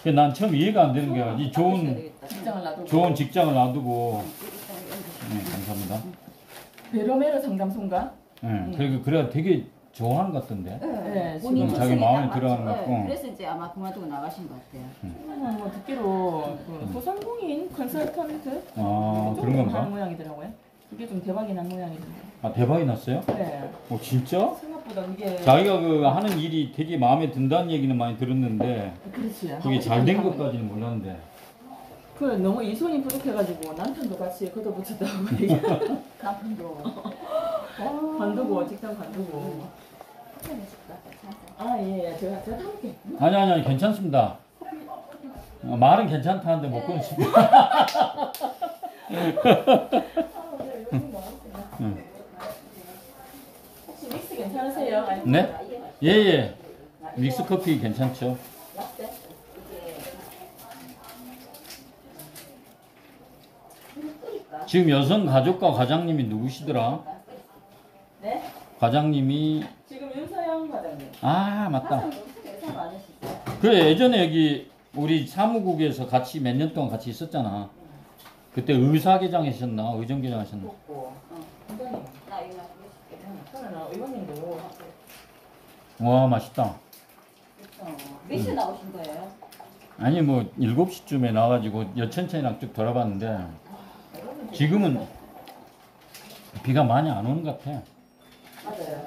근데 난 처음 이해가 안 되는 게 이 직장을 놔두고. 좋은 직장을 놔두고 네, 감사합니다. 베로메로 상담소인가? 네, 그리고 그래야 되게 좋아하는 것 같던데. 네, 본인 지금 자기 특성에 마음에 딱 들어가는 맞죠. 것 같고. 그래서 이제 아마 그만두고 나가신 것 같아요. 뭐 듣기로 그 소상공인 컨설턴트 아, 그런 하는 건가? 모양이더라고요. 그게 좀 대박이 난 모양이던데. 아, 대박이 났어요? 네. 진짜? 생각보다 그게 자기가 그 하는 일이 되게 마음에 든다는 얘기는 많이 들었는데 그렇지. 그게 잘 된 것까지는 몰랐는데. 그 너무 이손이 부족해가지고 남편도 같이 걷어붙였다고 얘기. 남편도. 관두고 직장 관두고. 아 예, 제가 할게. 아니, 괜찮습니다. 말은 괜찮다는데 못 끊습니다. 혹시 믹스 괜찮으세요? 네? 예. 믹스 커피 괜찮죠? 지금 여성 가족과 과장님이 누구시더라? 네? 과장님이 지금 윤서영 과장님. 아, 맞다. 그래, 예전에 여기 우리 사무국에서 같이 몇 년 동안 같이 있었잖아. 그때 의사계장 하셨나? 의정계장 하셨나? 원장님. 저는 의원님도. 와, 맛있다. 몇 시에 나오신 거예요? 아니, 뭐 7시쯤에 나와가지고 여천천이랑 쭉 돌아봤는데 지금은 비가 많이 안 오는 것 같아. 맞아요.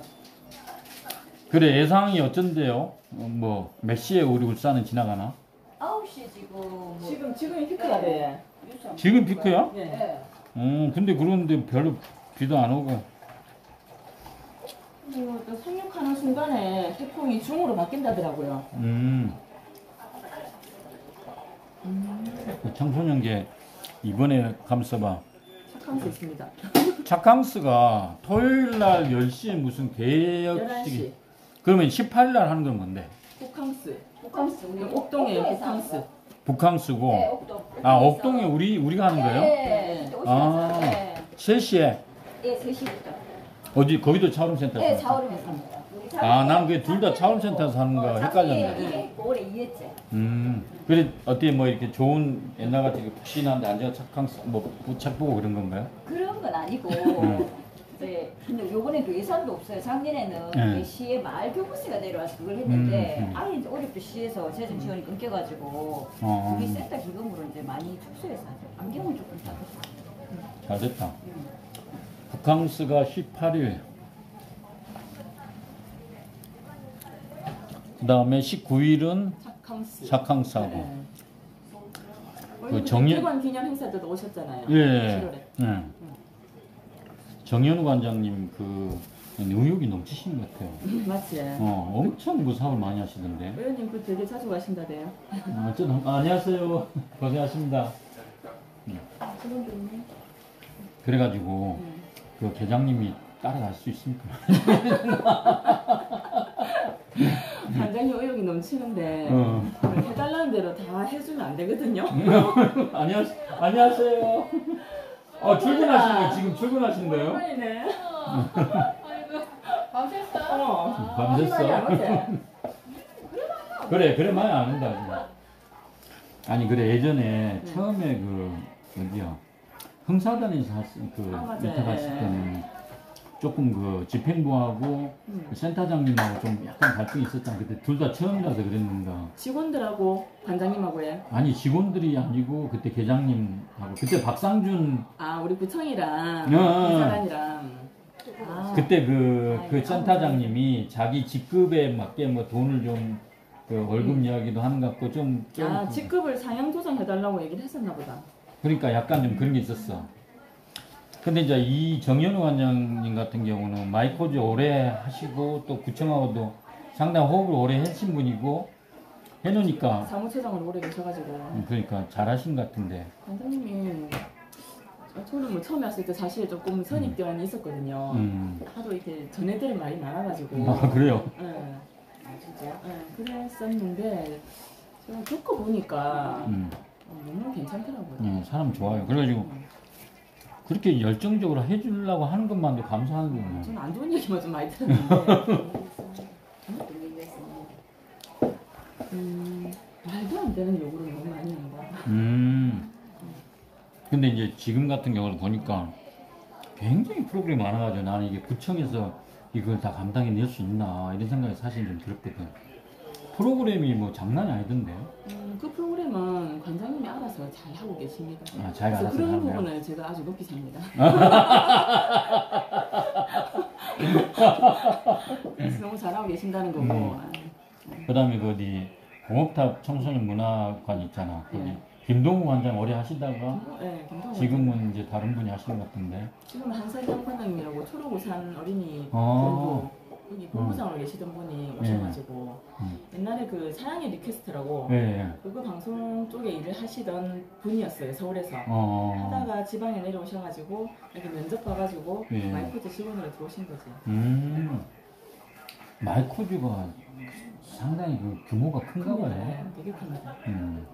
그래, 예상이 어쩐데요? 뭐 몇 시에 우리 울산은 지나가나? 9시 지금. 뭐 지금이 피크가 돼. 지금 피크야? 네. 근데 그런데 별로 비도 안 오고. 그리고 또 상륙하는 순간에 태풍이 중으로 바뀐다더라고요. 그 청소년계 이번에 가면서 봐. 착한 수 있습니다. 차캉스가 토요일 날 10시에 무슨 11시. 개혁식. 그러면 18일 날 하는 건 뭔데? 호캉스. 호캉스 우리 옥동에 호캉스. 북캉스고. 네, 옥동. 아, 옥동에 우리가 하는 거예요? 네. 아. 네. 3시에 네, 3시부터. 어디 거기도 차움센터에서. 네, 자오름에서 합니다. 아, 난 그게 둘 다 차움센터에서 하는 거 헷갈렸네. 이게 올해 2회째. 그래 어떻게 뭐 이렇게 좋은 옛날 같이 푹신한데 앉아 차캉스 뭐 책 보고 그런 건가요? 그런 건 아니고. 이제 근데 요번에도 예산도 없어요. 작년에는 네. 시에 마을 교부세가 내려와서 그걸 했는데 아예 이제 올해부터 시에서 재정 지원이 끊겨가지고 우리 센터 기금으로 이제 많이 축소해서 하죠. 안경을 조금 사줬어요. 잘 됐다. 북캉스가 18일. 그 다음에 19일은 착캉스. 차캉스하고. 네. 그 정년- 기관 기념 행사 때도 오셨잖아요. 예. 7월에. 예. 정현우 관장님 그 의욕이 넘치시는 것 같아요. 맞지? 엄청 그 사업을 많이 하시던데. 의원님 그 되게 자주 가신다대요. 안녕하세요. 고생하십니다. 그래가지고 그 계장님이 따라갈 수 있습니까? 관장님 의욕이 넘치는데 해달라는 대로 다 해주면 안 되거든요. 안녕하세요. 출근하시는 거예요? 지금 출근하시는 거예요? 네. 아이고, 밤샜어? 밤샜어? 그래 많이 안 온다. 아니 그래 예전에 처음에 그 어디야 흥사단에서 메타 갔을 때는 조금 그 집행부하고 센터장님하고 좀 약간 갈등이 있었잖아. 그때 둘 다 처음이라서 그랬는가. 직원들하고 관장님하고요? 아니 직원들이 아니고 그때 계장님하고 그때 박상준 우리 구청이랑 어. 인사단이랑 그때 그 센터장님이 자기 직급에 맞게 뭐 돈을 좀 월급 이야기도 하는 것 같고 좀 직급을 상향 조정해달라고 얘기를 했었나 보다. 그러니까 약간 좀 그런 게 있었어. 근데 이제 이 정현우 관장님 같은 경우는 마이코즈 오래 하시고 또 구청하고도 상당히 호흡을 오래 하신 분이고 해놓으니까 사무처장을 오래 계셔가지고 그러니까 잘하신 것 같은데. 관장님이 저는 뭐 처음에 왔을 때 사실 조금 선입견이 있었거든요. 하도 이렇게 전애들이 많이 많아가지고. 아 그래요? 네. 진짜? 네, 그랬었는데 제가 겪어보니까 너무 괜찮더라고요. 사람 좋아요. 그래가지고 그렇게 열정적으로 해주려고 하는 것만도 감사한 거예요. 저는 안 좋은 얘기만 좀 많이 들었는데 말도 안 되는 요구를 너무 많이 한다. 근데 이제 지금 같은 경우를 보니까 굉장히 프로그램이 많아가지고 나는 이게 구청에서 이걸 다 감당해낼 수 있나 이런 생각이 사실 좀 들었거든. 프로그램이 뭐 장난이 아니던데요? 그 프로그램은 관장님이 알아서 잘 하고 계십니다. 잘 알아서 그런 하는 거예요? 부분을 제가 아주 높이 삽니다. 그래서 너무 잘하고 계신다는 거고. 그 다음에 그 어디 공업탑 청소년 문화관 있잖아. 거기 김동우 관장 오래 하시다가 지금은 이제 다른 분이 하시는 것 같은데. 지금 한설경 관장님이라고 초록우산 어린이 어. 여기 본부장으로 계시던 분이 오셔가지고 옛날에 그 사랑의 리퀘스트라고 그거 방송 쪽에 일을 하시던 분이었어요. 서울에서 하다가 지방에 내려오셔가지고 여기 면접 봐가지고 마이코즈 직원으로 들어오신 거지. 마이코즈가 상당히 그 규모가 큰가 봐요. 되게 큽니다.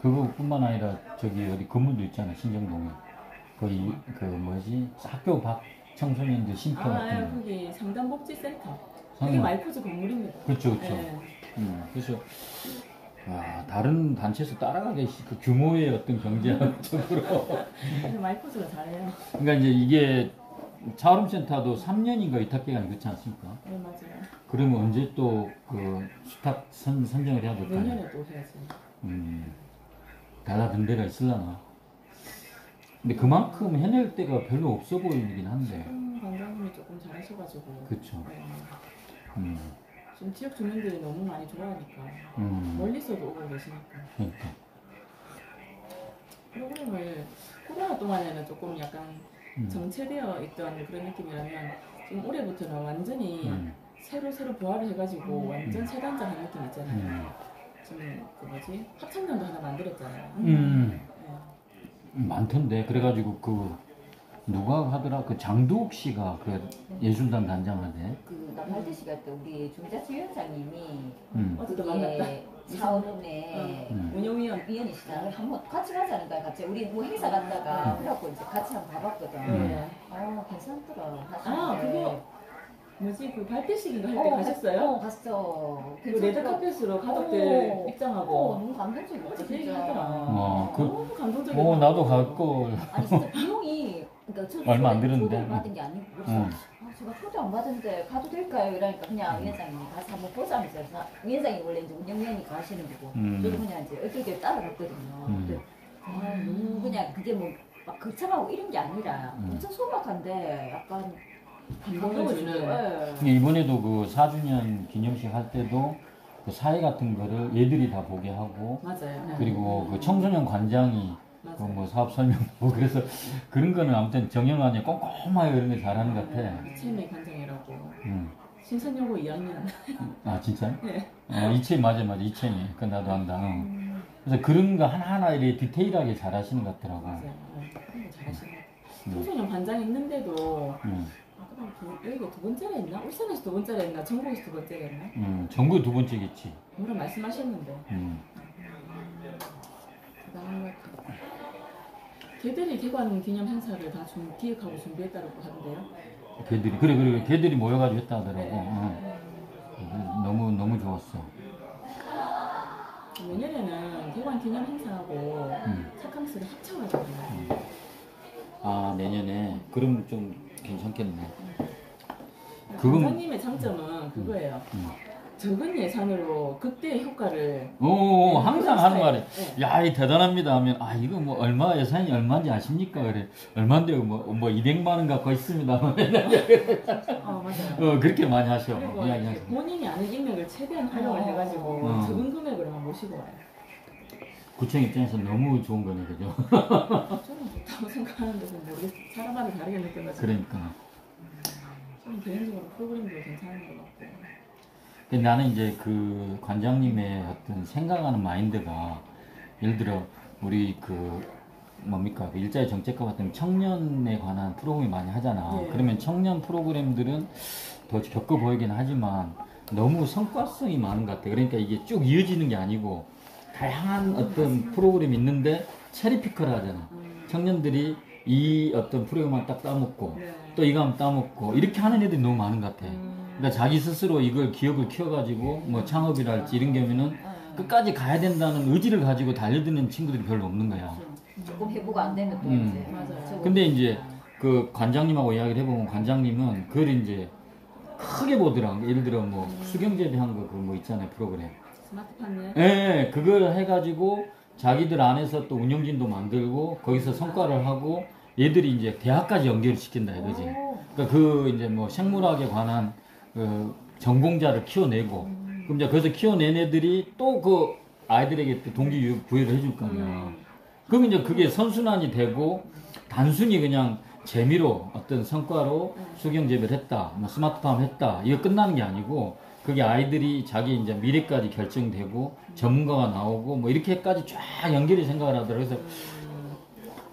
그거뿐만 아니라 저기 어디 건물도 있잖아 신정동에. 거기 그 뭐지 학교 밖 청소년들 쉼터 같은 거. 거기 상담복지센터. 그게 마이코즈 건물입니다. 그렇죠. 그래서 다른 단체에서 따라가기 그 규모의 어떤 경제학적으로. 마이코즈가 잘해요. 그러니까 이제 이게 차오름센터도 3년인가 위탁 기간이 그렇지 않습니까? 네 맞아요. 그러면 언제 또 그 수탁 선정을 해야 될까요? 내년에 또 해야지. 달라든 데가 있으려나? 근데 그만큼 해낼 때가 별로 없어 보이긴 한데. 관장님이 조금 잘하셔가지고. 그렇죠. 지금 지역 주민들이 너무 많이 좋아하니까 멀리서도 오고 계시니까. 그러니까. 프로그램을 코로나 동안에는 조금 약간 정체되어 있던 그런 느낌이라면 지금 올해부터는 완전히 새로 부활을 해가지고 완전 새단장한 느낌 있잖아요. 지금 그 뭐지 합창단도 하나 만들었잖아요. 많던데 그래가지고 그 누가 하더라 그 장도욱 씨가 그 예술단 단장하대. 그 남할대 씨가 또 우리 중자치 위원장님이 어제도 만났다. 사원의 운영위원이시잖아요. 한번 같이 가자는 거야. 같이 우리 뭐 행사 갔다가 그래갖고 이제 같이 한번 가봤거든. 괜찮더라. 그거 뭐지 그 발대식인가 할 때 가셨어요? 갔어. 그 레드카펫으로 가족들 입장하고 너무 감동적이었어. 그 얘기 하더라. 너무 감동적이야. 나도 갈 걸. 아니 진짜 비용이 그러니까 얼마 안 들었는데. 초대 받은 게 아니고 제가 초대 안 받은데 가도 될까요? 이러니까 그냥 위원장님이 가서 한번 보자면서 위원장이 원래 이제 운영위원이 가시는 거고 저도 그냥 이제 어떻게 따라갔거든요. 근데 너무 그냥 그게 뭐 막 거창하고 이런 게 아니라 엄청 소박한데 약간 감동을 주는. 이번에도 그 4주년 기념식 할 때도 그 사회 같은 거를 얘들이 다 보게 하고. 맞아요. 그리고 그 청소년 관장이 그 뭐 사업 설명하고 그래서 그런 거는 아무튼 정연환이 꼼꼼하게 그런 거 잘하는 것 같아. 이채미 관장이라고. 신선여고 2학년. 아 진짜? 네. 이채미 맞아 이채미. 그 나도 안다. 그래서 그런 거 하나하나 이렇게 디테일하게 잘하시는 것 같더라고. 맞아요. 잘하시네. 청소년 관장 있는데도. 여기가 두 번째라 했나? 울산에서 두 번째라 했나? 전국에서 두 번째라 했나? 전국에 두 번째겠지. 뭐라 말씀하셨는데. 대단한 것 같아요. 걔들이 대관 기념 행사를 다 기획하고 준비했다고 하는데요. 개들이 그래 개들이 모여가지고 했다 하더라고. 너무 좋았어. 내년에는 대관 기념 행사하고 착함스를 합쳐가지고. 아 내년에 그럼 좀 괜찮겠네. 강사님의 장점은 그거예요. 적은 예산으로 그때의 효과를 항상 하는 말이 네. 야, 이 대단합니다 하면 아 이거 뭐 얼마 예산이 얼마인지 아십니까? 그래 얼마인데요? 뭐 200만 원 갖고 있습니다. 맞아요. 그렇게 많이 하셔. 그리고 이렇게 본인이 아는 인맥을 최대한 활용을 해가지고 적은 금액으로 모시고 와요. 구청 입장에서 너무 좋은 거네, 그죠? 저는 좋다고 생각하는데 모르겠어요. 사람마다 다르게 느껴가지고. 그러니까. 저는 개인적으로 프로그램도 괜찮은 것 같고. 근데 나는 이제 그 관장님의 어떤 생각하는 마인드가 예를 들어 우리 그 뭡니까 그 일자리 정책과 같은 청년에 관한 프로그램 많이 하잖아. 네. 그러면 청년 프로그램들은 더 겪어 보이긴 하지만 너무 성과성이 많은 것 같아. 그러니까 이게 쭉 이어지는 게 아니고 다양한 어떤 프로그램이 있는데 체리피커를 하잖아. 청년들이 이 어떤 프로그램만 딱 따먹고 네. 또 이거 하면 따먹고 이렇게 하는 애들이 너무 많은 것 같아. 그러니까 자기 스스로 이걸 기업을 키워가지고 뭐 창업이랄지 이런 경우에는 끝까지 가야 된다는 의지를 가지고 달려드는 친구들이 별로 없는 거야. 조금 회부가 안 되면 또 이제 맞아요. 근데 이제 그 관장님하고 이야기를 해보면 관장님은 그걸 이제 크게 보더라. 예를 들어 뭐 수경재배한 거 그 뭐 있잖아요 프로그램. 스마트팜에. 예, 그걸 해가지고 자기들 안에서 또 운영진도 만들고 거기서 성과를 하고 얘들이 이제 대학까지 연결을 시킨다 이거지. 그러니까 그 이제 뭐 생물학에 관한 그 전공자를 키워내고 그럼 이제 거기서 키워낸 애들이 또 그 아이들에게 또 동기 부여를 해줄 거 아니야. 그럼 이제 그게 선순환이 되고 단순히 그냥 재미로 어떤 성과로 수경재배를 했다, 뭐 스마트팜 했다 이거 끝나는 게 아니고 그게 아이들이 자기 이제 미래까지 결정되고 전문가가 나오고 뭐 이렇게까지 쫙 연결이 생각을 하더라고요. 그래서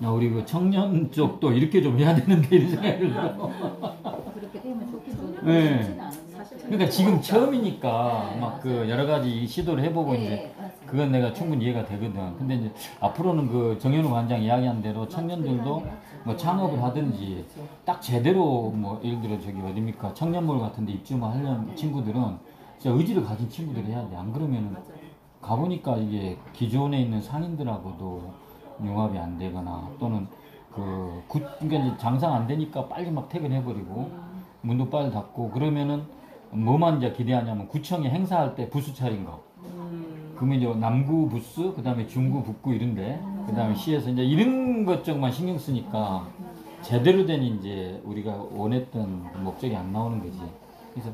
야, 우리 그 청년 쪽도 이렇게 좀 해야 되는데 이런 생각이 들어요. 그렇게 되면 좋겠죠. 네. 좋지는 않은 것 같아요. 그러니까 지금 처음이니까 네, 막 그 여러 가지 시도를 해보고 네, 이제 맞아요. 그건 내가 충분히 이해가 되거든. 근데 이제 앞으로는 그 정현우 관장 이야기한 대로 청년들도 뭐 창업을 하든지 딱 제대로 뭐 예를 들어 저기 어딥니까 청년몰 같은데 입주만 하려는 친구들은 진짜 의지를 가진 친구들이 해야 돼. 안 그러면은 가보니까 이게 기존에 있는 상인들하고도 융합이 안 되거나 또는 그러니까 이제 장사가 안 되니까 빨리 막 퇴근해버리고 문도 빨리 닫고 그러면은 뭐만 이제 기대하냐면 구청에 행사할 때 부스 차린 거. 그러면 이제 남구 부스, 그 다음에 중구, 북구 이런데, 그 다음에 시에서 이제 이런 것 쪽만 신경 쓰니까 제대로 된 이제 우리가 원했던 목적이 안 나오는 거지. 그래서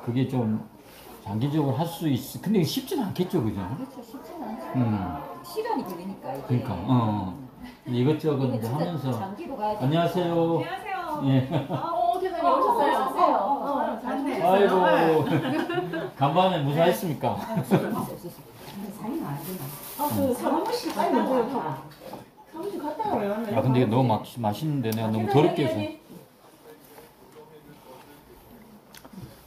그게 좀 장기적으로 할 수 있어. 근데 쉽지는 않겠죠, 그죠? 그렇죠. 쉽지는 않죠. 시간이 걸리니까 이게. 그러니까, 이것저것 이게 이제 진짜 하면서. 장기로 가야 돼. 안녕하세요. 안녕하세요. 예. 대단히 오셨어요. 아이고. 간밤에 무사했습니까? 사이가 안 되나? 그 사무실 빨리 먼저 사무실 갔다가 왜 왔나요? 아, 근데 이게 너무 맛있는데 내가 너무 더럽게 해서.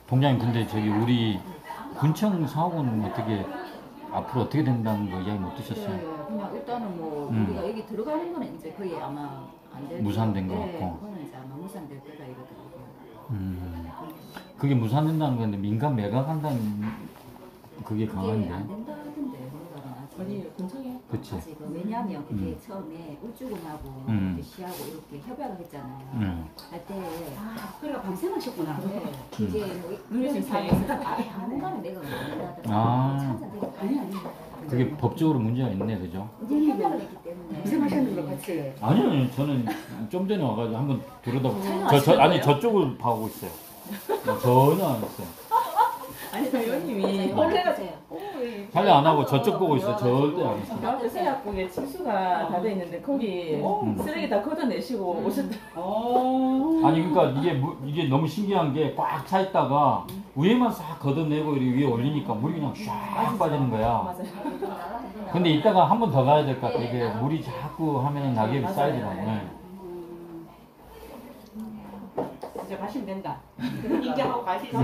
동장님, 근데 저기 우리 군청 사업은 어떻게 앞으로 어떻게 된다는 거 이야기 못 드셨어요? 네, 그냥 일단은 뭐 우리가 여기 들어가는 거는 이제 거의 아마 안 될. 무산된 것 네, 같고. 그거는 이제 아마 무산될 거다 이러더라고요. 그게 무산된다는 건데 민간 매각한다는 그게 그게 강한데. 안 된다 하던데 우리가 아직. 어디 근처에? 그치. 아직 왜냐하면 그게 처음에 울주군하고 음. 시하고 이렇게 협약을 했잖아요. 할 때. 그러니까 밤새마셨구나. 네. 이게 뭐 눈에 이런 지금 상황에서 당분간은 내가 못 된다더라고요. 아. 찾아내고 아니. 그게 법적으로 문제가 있네, 그죠? 이제 협약을 했기 때문에. 고생하셨는 것 같이. 아니요, 저는 좀 전에 와가지고 한번 들여다보고. 촬영하시는 아니, 거예요? 저쪽을 봐오고 있어요. 전혀 안 했어요. 아니 저 의원님이 원래가 관리 안 하고 저쪽 보고 있어요. 절대 안 했어요. 가운데 세약국에 칠수가 다 돼 있는데 거기 쓰레기 다 걷어내시고 오셨다. 아니, 그러니까 이게 너무 신기한 게 꽉 차 있다가 위에만 싹 걷어내고 이렇게 위에 올리니까 물이 그냥 쫙 빠지는 거야. 맞아요. 근데 이따가 한 번 더 가야 될 것 같아. 이게 물이 자꾸 하면 낙엽이 맞아요. 쌓이더라고요. 네. 이제 가시면 된다. 인정하고 가시죠.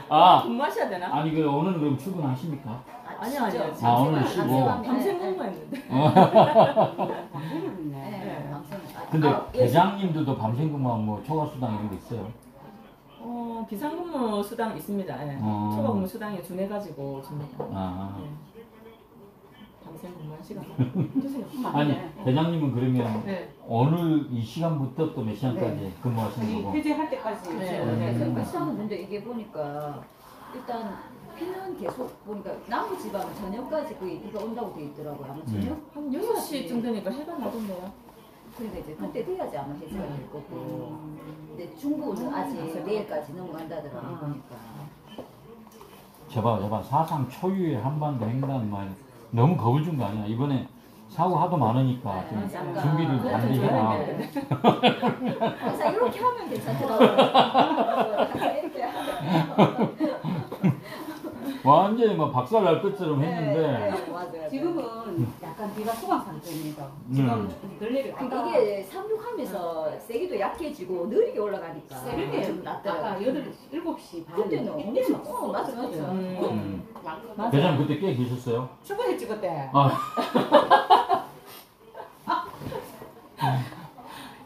아, 근무하셔야 되나? 아니, 오늘 그럼 출근하십니까? 아니요. 아, 오늘 쉬고. 밤새 공부했는데. 네, 네. 방송 근데 예. 대장님들도 밤샘 근무하면 뭐 초과수당 이런 거 있어요? 비상근무 수당 있습니다. 예. 초과 근무 수당에 준해가지고 줍니다. 아. 예. 밤샘 근무한 시간 주세요. 아니 대장님은 그러면 네. 어느 이 시간부터 또 몇 시간까지 네. 근무하시는 거고? 해제할 때까지. 네. 그러니까 시작은 근데 이게 보니까 일단 비는 계속 보니까 남부 지방은 저녁까지 거의 비가 온다고 돼 있더라고요. 아마 저녁 한 6시쯤 되니까 해가 나던데요. 그러니까 이제 그때 돼야지 아마 해제가 될 거고. 근데 중부는 아직 내일까지 넘어간다더라고요. 보니까. 제발 사상 초유의 한반도 횡단 말 너무 겁을 준 거 아니야? 이번에 사고 하도 많으니까 좀 약간 준비를 반드시 해라. 항상 이렇게 하면 괜찮더라고요. 항상 이렇게 하면. 완전히 막 박살날 것처럼 했는데 네, 맞아요. 지금은 약간 비가 소강 상태입니다. 지금 덜 내려. 그러니까 이게 상륙하면서 세기도 약해지고 느리게 올라가니까 새벽에 좀 낫더라고요. 아까 7시 반. 그때는 엄청 맞아. 맞아요. 대장 그때 꽤 계셨어요? 출근했지 그때. 아,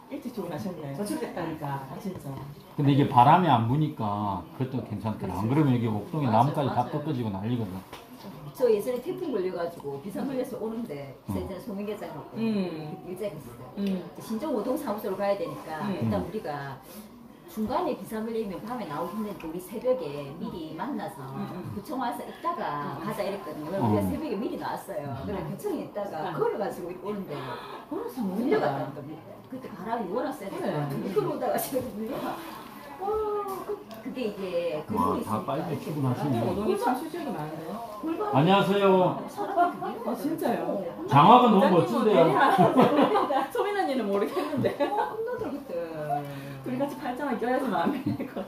일찍 출근하셨네. 저출했다니까. 아 진짜. 근데 이게 바람이 안 부니까 그것도 괜찮더라. 안 그러면 여기 옥동에 맞아, 나무까지 다 맞아요. 떨어지고 난리거든. 저 예전에 태풍 걸려가지고 비상 걸려서 오는데 예전에 소민계장하고 음. 일자했어요. 신정 5동 사무소로 가야 되니까 일단 우리가 중간에 비상 걸리면 밤에 나오기 힘드니까 우리 새벽에 미리 만나서 구청 와서 있다가 가자 이랬거든요. 그래서 우리가 새벽에 미리 나왔어요. 그래서 구청에 있다가 걸어가지고 오는데 걸어서 밀려갔다니까. 그때 바람이 워낙 세니까 걸어오다가 지금 밀려가. 그게 이제 와, 그물이 다 빨리 있으니까 출근하시네. 오동이 참 수지가 많은데요. 골반 안녕하세요. 사람이 진짜요? 장화가 너무 멋진데요. 소민 언니는 모르겠는데. 혼나더라 그때. 둘이 같이 팔짱을 껴야지 마음에 들 것.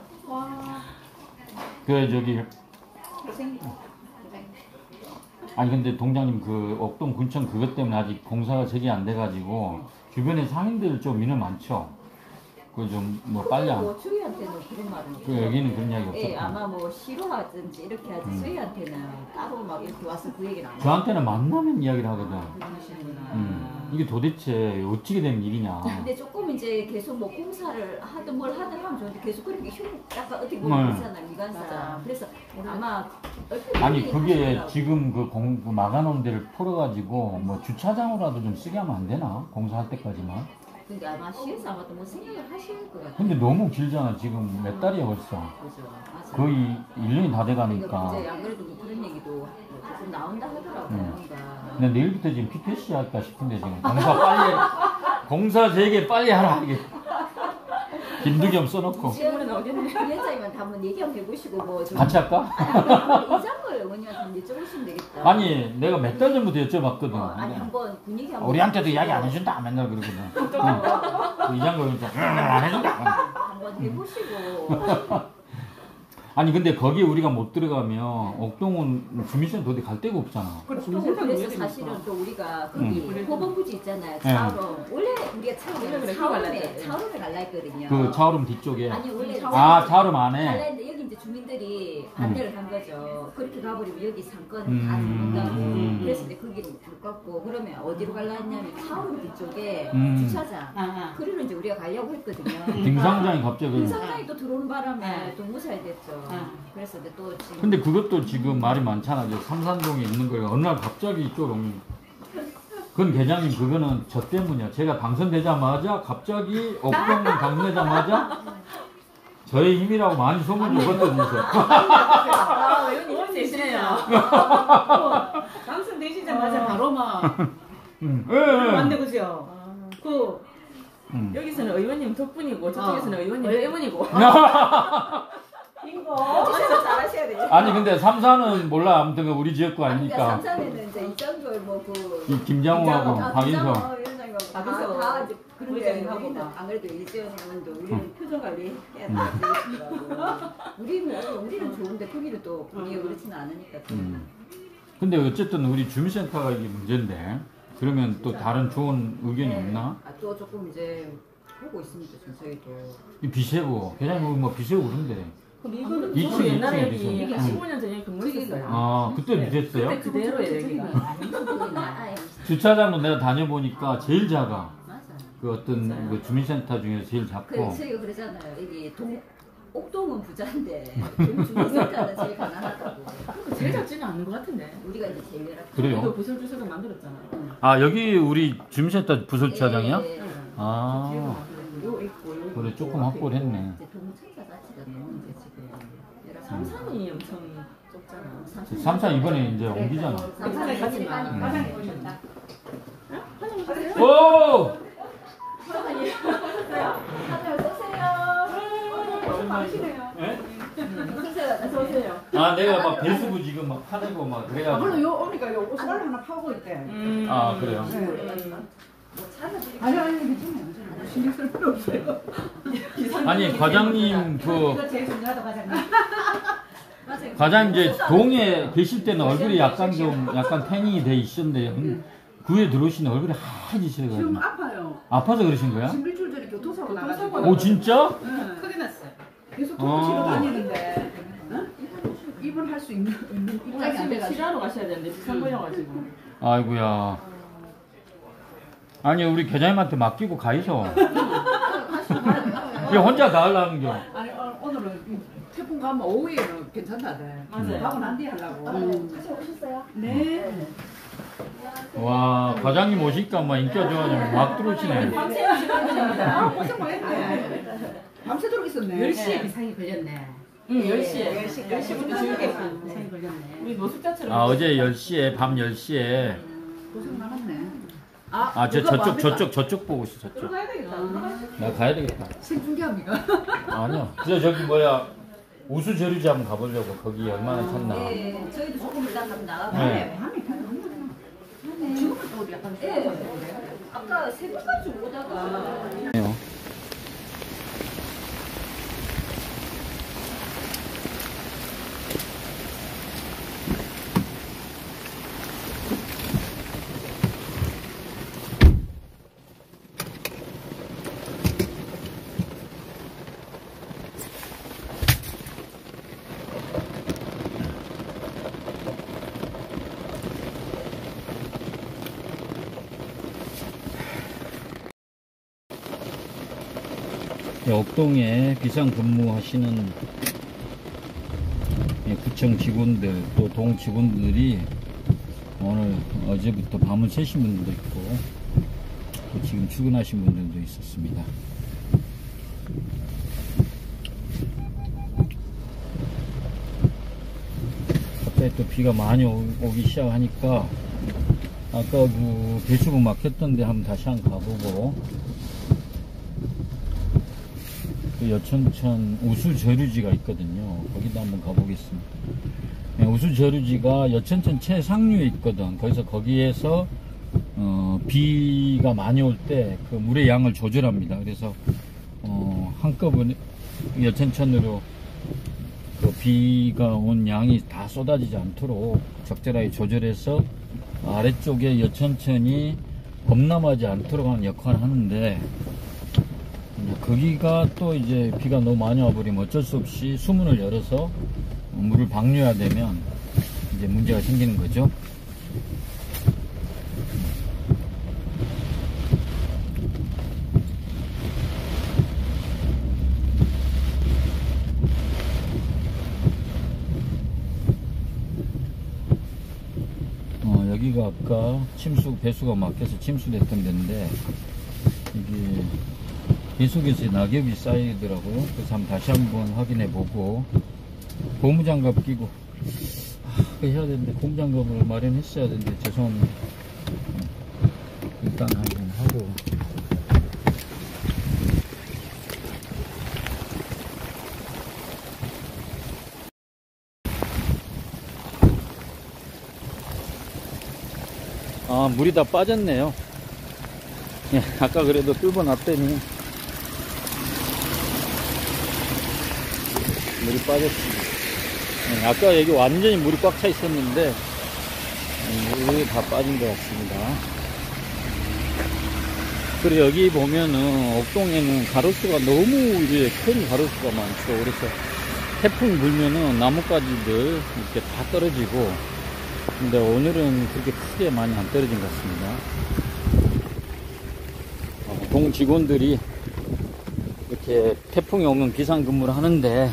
그 저기 고생. 아니 근데 동장님 그 옥동 군청 그것 때문에 아직 공사가 제기 안 돼가지고 주변에 상인들 좀 민원 많죠. 그 좀 뭐 빨리 안. 뭐 저희한테는 그런 말은. 그 여기는 그런 이야기 예, 없었고. 아마 뭐 시로하든지 이렇게 하지 저희한테는 따로 막 이렇게 와서 그 얘기는 안 해요. 저한테는 만나면 이야기를 하거든. 그러시는구나. 이게 도대체 어찌게 된 일이냐. 근데 조금 이제 계속 뭐 공사를 하든 뭘 하든 하면 좋은데 계속 그렇게 약간 어떻게 보면 있잖아요 미관사. 맞아. 그래서 아마 아니 그게 지금 그 막아놓은 데를 풀어가지고 뭐 주차장으로라도 좀 쓰게 하면 안 되나? 공사할 때까지만. 근데 아마 시에서 아마 또 뭐 생각을 하실 것 같아요. 근데 너무 길잖아 지금 몇 달이야 벌써. 그죠. 맞아. 거의 1년이 다 그러니까 돼가니까. 이제 안 그래도 뭐 그런 얘기도 뭐 조금 나온다 하더라고요. 뭔가. 근데 내일부터 지금 PTC 할까 싶은데 지금 공사 재개 빨리 하라 이게. 김두겸 써놓고 신문에 나오겠네. 위원장님한테 한번 얘기 한번 해보시고 뭐 좀. 같이 할까? 이장을 의원님한테 한번 여쭤보시면 되겠다. 아니 내가 몇 달 전부터 여쭤봤거든. 아니 한번 분위기 한번. 우리한테도 이야기 안 해준다 맨날 그러거든. 그 이장가 안 해준다. 한번 해보시고. 아니 근데 거기에 우리가 못 들어가면 옥동은 주민센터 어디 갈 데가 없잖아. 그래서 사실은 또 우리가 거기 호범부지 있잖아요. 차오름. 원래 우리가 차오름에 갈라 했거든요. 그 차오름 뒤쪽에. 아니 원래 차오름 안에. 갈라 했는데 여기 이제 주민들이 반대를 한 거죠. 그렇게 가버리면 여기 상권 다 죽는다고. 그래서 이제 거기를 못 갔고 그러면 어디로 갈라 했냐면 차오름 뒤쪽에 주차장. 그리로 이제 우리가 가려고 했거든요. 등산장이 갑자기. 등산장이 또 들어오는 바람에 또 무사히 됐죠. 그래서 이제 또 지금. 근데 그것도 지금 말이 많잖아. 저 삼산동에 있는 거예요. 어느 날 갑자기 이쪽으로 오면. 그건 계장님 그거는 저 때문이야. 제가 당선되자마자 갑자기 옥동 방문하자마자 저의 힘이라고 많이 소문이 오거든요. 아, 의원님 힘 내시네요. 당선되시자마자 바로 막 예. 만들고요. 그 여기서는 의원님 덕분이고 저쪽에서는 의원님 때문이고. 이거 진짜 잘하셔야 돼요. 아니 근데 삼산은 몰라. 아무튼 우리 지역구 그러니까 아니니까. 삼산에는 이제 이정돌 뭐그 이 김장호하고 박인서. 박인서 다 이제 그런 데 의장님하고 우리는 막. 안 그래도 이재현 의원도 우리는 표정 관리 해야 되더라고. 우리는 좋은데 거기는 또 분위기가 그렇지는 않으니까. 근데 어쨌든 우리 주민센터가 이게 문제인데 그러면 또 다른 좋은 의견이 없나? 또 조금 이제 보고 있습니다. 지금 저희도. 이 비세고 계장님 뭐 비세고 그런데. 이거는 이층, 저도 옛날에 이층에 여기 비서. 15년 전에 근무했었어요. 아 그때 비됐어요? 그때 그대로예요 여기가. 주차장도 내가 다녀보니까 제일 작아. 맞아. 그 어떤 맞아요. 그 주민센터 중에서 제일 작고. 저희가 그러잖아요. 이게 옥동은 부자인데 주민센터는 제일 가난하다고. 제일 작지는 않은 것 같은데. 우리가 이제 제일 열악한. 그래요? 이거 부설 주소가 만들었잖아. 아 여기 우리 주민센터 부설차장이야? 예, 예. 아 요 있고 요 있고. 그래 조금 확보를 했네. 이제 동청사 자체가 너무 이제 지금 열악한. 삼산이 엄청 좁잖아. 삼산 이번에 이제 옮기잖아. 삼산에 같이 가니까. 가장이 오셨다. 오! 어서오세요. 아 내가 막 배수구 지금 막 파내고 막 그래가지고. 물론 요 오니까 요 옷을 하나 파고 있대. 아 그래요? 아니 괜찮아요. 신경 쓸 필요 없어요. 아니 과장님 그 이거 제일 중요하다 과장님. 과장님 이제 동에 계실 때는 얼굴이 약간 좀 약간 태닝이 돼 있었는데 구에 들어오시는 얼굴이 하얘지셔가지고 지금 아파요. 아파서 그러신 거야? 지금 일주일 전에 교통사고 나가지고. 오 진짜? 크게 났어요. 계속 통치로 다니는데 입원할 수 있는 입장이 안 지금 돼가지고. 치료하러 가셔야 되는데 비싼 거여가지고. 아이고야. 아니 우리 계장님한테 맡기고 가이소. 이 혼자 다 하려는 겨. 아니 오늘은 태풍 가면 오후에는 괜찮다대. 맞아요. 가고 난 뒤에 하려고. 같이 오셨어요? 네. 와 과장님 오시니까 막 인기가 좋아가지고 막 들어오시네. 아 고생 많이 했네. 밤새도록 있었네. 10시에 비상이 걸렸네. 응, 10시에. 10시부터 지금 비상이 걸렸네. 우리 노숙자처럼. 아 어제 10시에 밤 10시에 고생 많았네. 저쪽 보고 있어 저쪽. 가야 되겠다. 나 가야 되겠다. 생중계합니까? 아니요. 그래서 저기 뭐야 우수 저류지 한번 가보려고. 거기 얼마나 찼나. 예, 저희도 조금 이따 가면 나가고. 네. 밤에 지금은 또 약간 예. 아까 새벽까지 오다가 옥동에 비상 근무하시는 구청 직원들 또 동 직원들이 오늘 어제부터 밤을 새신 분들도 있고 또 지금 출근하신 분들도 있었습니다. 갑자기 또 비가 많이 오기 시작하니까 아까 그 배수구 막혔던데 한번 다시 한번 가보고 그 여천천 우수저류지가 있거든요. 거기도 한번 가보겠습니다. 네, 우수저류지가 여천천 최상류에 있거든. 거기에서 비가 많이 올 때 그 물의 양을 조절합니다. 그래서 한꺼번에 여천천으로 그 비가 온 양이 다 쏟아지지 않도록 적절하게 조절해서 아래쪽에 여천천이 범람하지 않도록 하는 역할을 하는데 거기가 또 이제 비가 너무 많이 와버리면 어쩔 수 없이 수문을 열어서 물을 방류해야 되면 이제 문제가 생기는 거죠. 여기가 아까 배수가 막혀서 침수됐던 데인데 이게 계속해서 낙엽이 쌓이더라고요. 그래서 다시 한번 확인해 보고 고무장갑 끼고 해야 되는데 고무장갑을 마련했어야 되는데 죄송합니다. 일단 한번 하고 물이 다 빠졌네요. 예, 아까 그래도 뚫어 놨더니 물이 빠졌습니다. 예, 아까 여기 완전히 물이 꽉 차 있었는데 물이 다 빠진 것 같습니다. 그리고 여기 보면은 옥동에는 가로수가 너무 이제 큰 가로수가 많죠. 그래서 태풍 불면은 나뭇가지들 이렇게 다 떨어지고, 근데 오늘은 그렇게 크게 많이 안 떨어진 것 같습니다. 동 직원들이 이렇게 태풍이 오면 비상근무를 하는데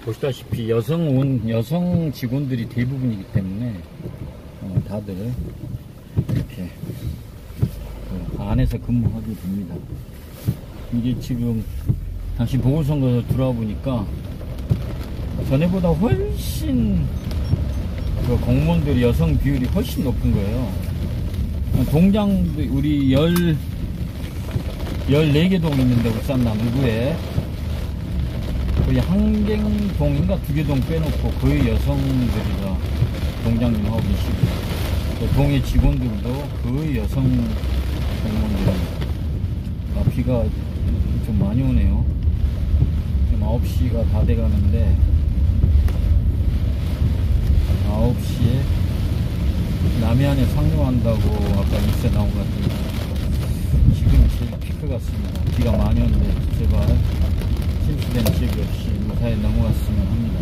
보시다시피 여성 직원들이 대부분이기 때문에 다들 이렇게 안에서 근무하게 됩니다. 이게 지금 당시 보궐선거 들어와 보니까 전에보다 훨씬 그 공무원들이 여성 비율이 훨씬 높은 거예요. 동장도 우리 14개 동 있는데 울산 남구에 거의 한갱동인가 2개 동 빼놓고 거의 여성들이라 동장님 하고 계시고 또 동의 직원들도 거의 여성 공무원들입니다. 비가 좀 많이 오네요. 지금 9시가 다 돼가는데 9시에 남해안에 상륙한다고 아까 뉴스에 나온 것 같은데 지금 제일 피크 같습니다. 비가 많이 오는데 제발 실수된 지역 없이 무사히 넘어갔으면 합니다.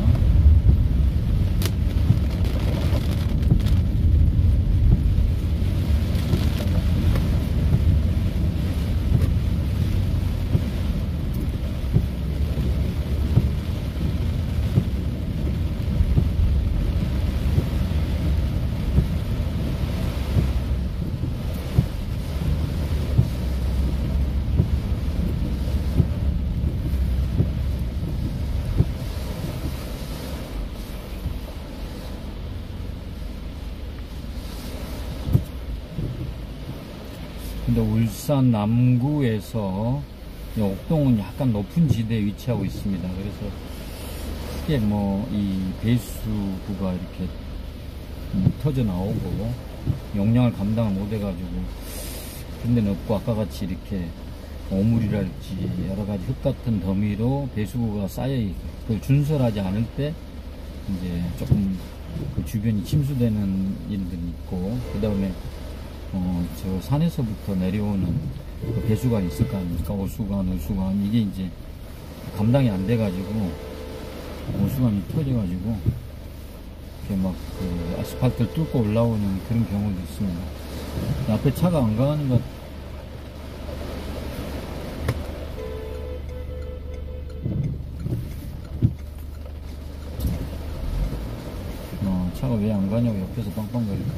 근데 울산 남구에서 옥동은 약간 높은 지대에 위치하고 있습니다. 그래서 크게 이 배수구가 이렇게 터져 나오고 용량을 감당을 못 해가지고 그런 데는 없고 아까 같이 이렇게 오물이랄지 여러가지 흙 같은 더미로 배수구가 쌓여 그걸 준설하지 않을 때 이제 조금 그 주변이 침수되는 일들이 있고 그 다음에 저 산에서부터 내려오는 그 배수관이 있을 거 아닙니까? 오수관, 우수관. 이게 이제 감당이 안 돼가지고, 오수관이 터져가지고, 이렇게 막 그 아스팔트를 뚫고 올라오는 그런 경우도 있습니다. 앞에 차가 안 가는 것, 차가 왜 안 가냐고 옆에서 빵빵거리고.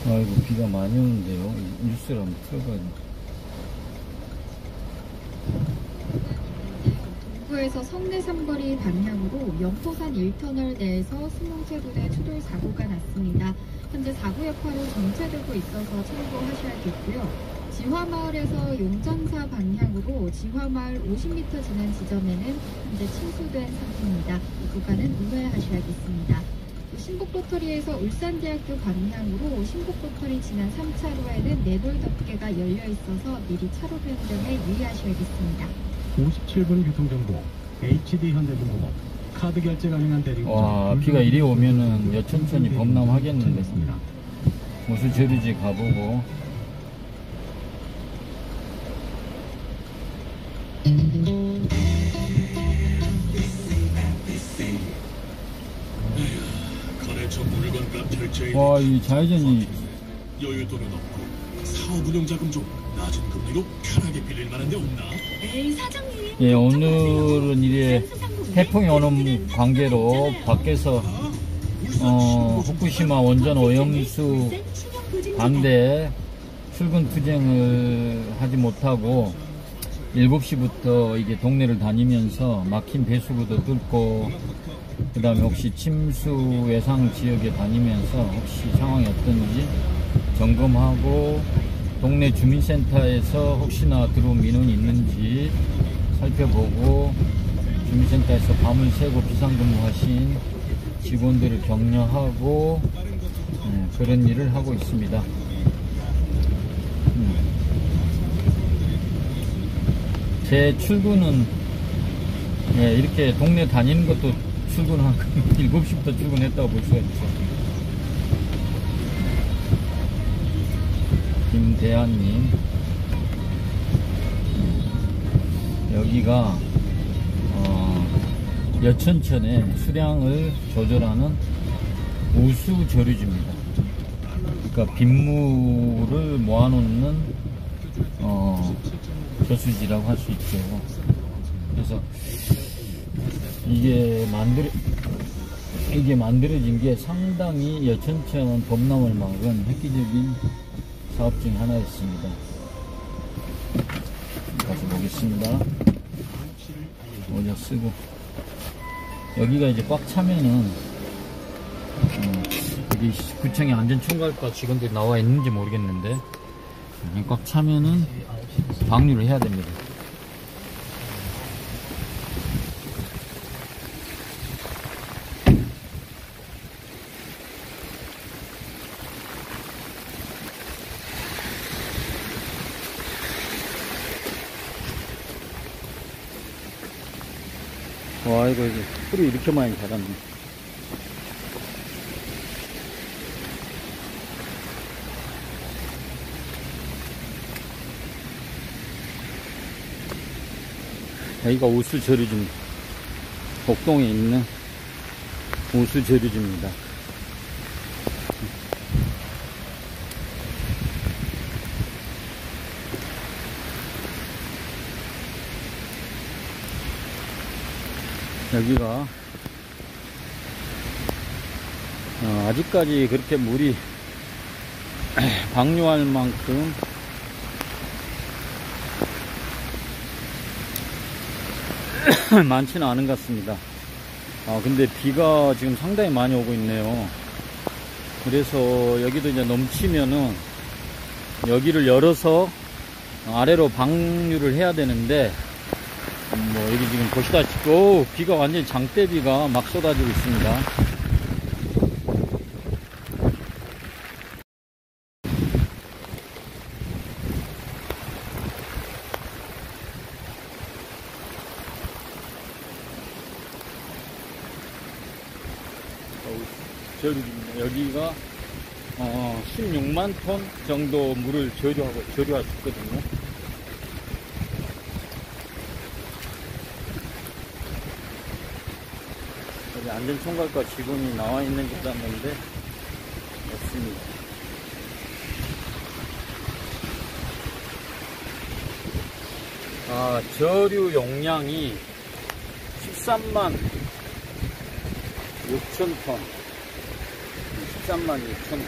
아이고 비가 많이 오는데요. 뉴스를 한번 틀어봐야 돼. 동구에서 성내 삼거리 방향으로 영포산 1터널 내에서 승용차2대 추돌 사고가 났습니다. 현재 사고 여파로 정체되고 있어서 참고하셔야겠고요. 지화마을에서 용전사 방향으로 지화마을 50m 지난 지점에는 현재 침수된 상태입니다. 이 구간은 우회하셔야겠습니다. 신곡로터리에서 울산대학교 방향으로 신곡로터리 지난 3차로에는 내돌 덮개가 열려 있어서 미리 차로 변경에 유의하셔야겠습니다. 57분 교통정보 HD 현대중공업 카드 결제 가능한 대리운전. 와 비가 이리 오면은 여천천히 범람하겠는데 무슨 저리지 가보고 와, 이 좌회전이 여유도는 없고 사업 운영 자금 좀 낮은 금리로 편하게 빌릴 만한 데 없나? 에이 사장님. 예, 오늘은 이래 태풍이 오는 관계로 밖에서 후쿠시마 원전 오염수 반대 출근 투쟁을 하지 못하고 7시부터 이게 동네를 다니면서 막힌 배수구도 뚫고 그 다음에 혹시 침수 예상 지역에 다니면서 혹시 상황이 어떤지 점검하고 동네 주민센터에서 혹시나 들어온 민원이 있는지 살펴보고 주민센터에서 밤을 새고 비상근무하신 직원들을 격려하고 그런 일을 하고 있습니다. 제 출근은 이렇게 동네 다니는 것도 출근한 7시부터 출근했다고 볼 수가 있죠. 김대한님, 여기가 여천천의 수량을 조절하는 우수저류지입니다. 그러니까 빗물을 모아놓는 저수지라고 할 수 있죠. 그래서 이게 만들어진 게 상당히 여천천 범람을 막은 획기적인 사업 중 하나였습니다. 가서 보겠습니다. 모자 쓰고. 여기가 이제 꽉 차면은 여기 구청의 안전총괄과 직원들이 나와 있는지 모르겠는데 꽉 차면은 방류를 해야 됩니다. 와, 이거 풀이 이렇게 많이 자랐네. 여기가 우수저류지입니다. 복동에 있는 우수저류지입니다. 여기가 아직까지 그렇게 물이 방류할 만큼 많지는 않은 것 같습니다. 근데 비가 지금 상당히 많이 오고 있네요. 그래서 여기도 이제 넘치면은 여기를 열어서 아래로 방류를 해야 되는데 여기 지금 보시다시피 비가 완전히 장대비가 막 쏟아지고 있습니다. 여기가 16만 톤 정도 물을 저류할 수 있거든요. 여기 안전총괄과 직원이 나와 있는 줄 알았는데 없습니다. 저류 용량이 13만 6천 톤. 13만 6천 톤.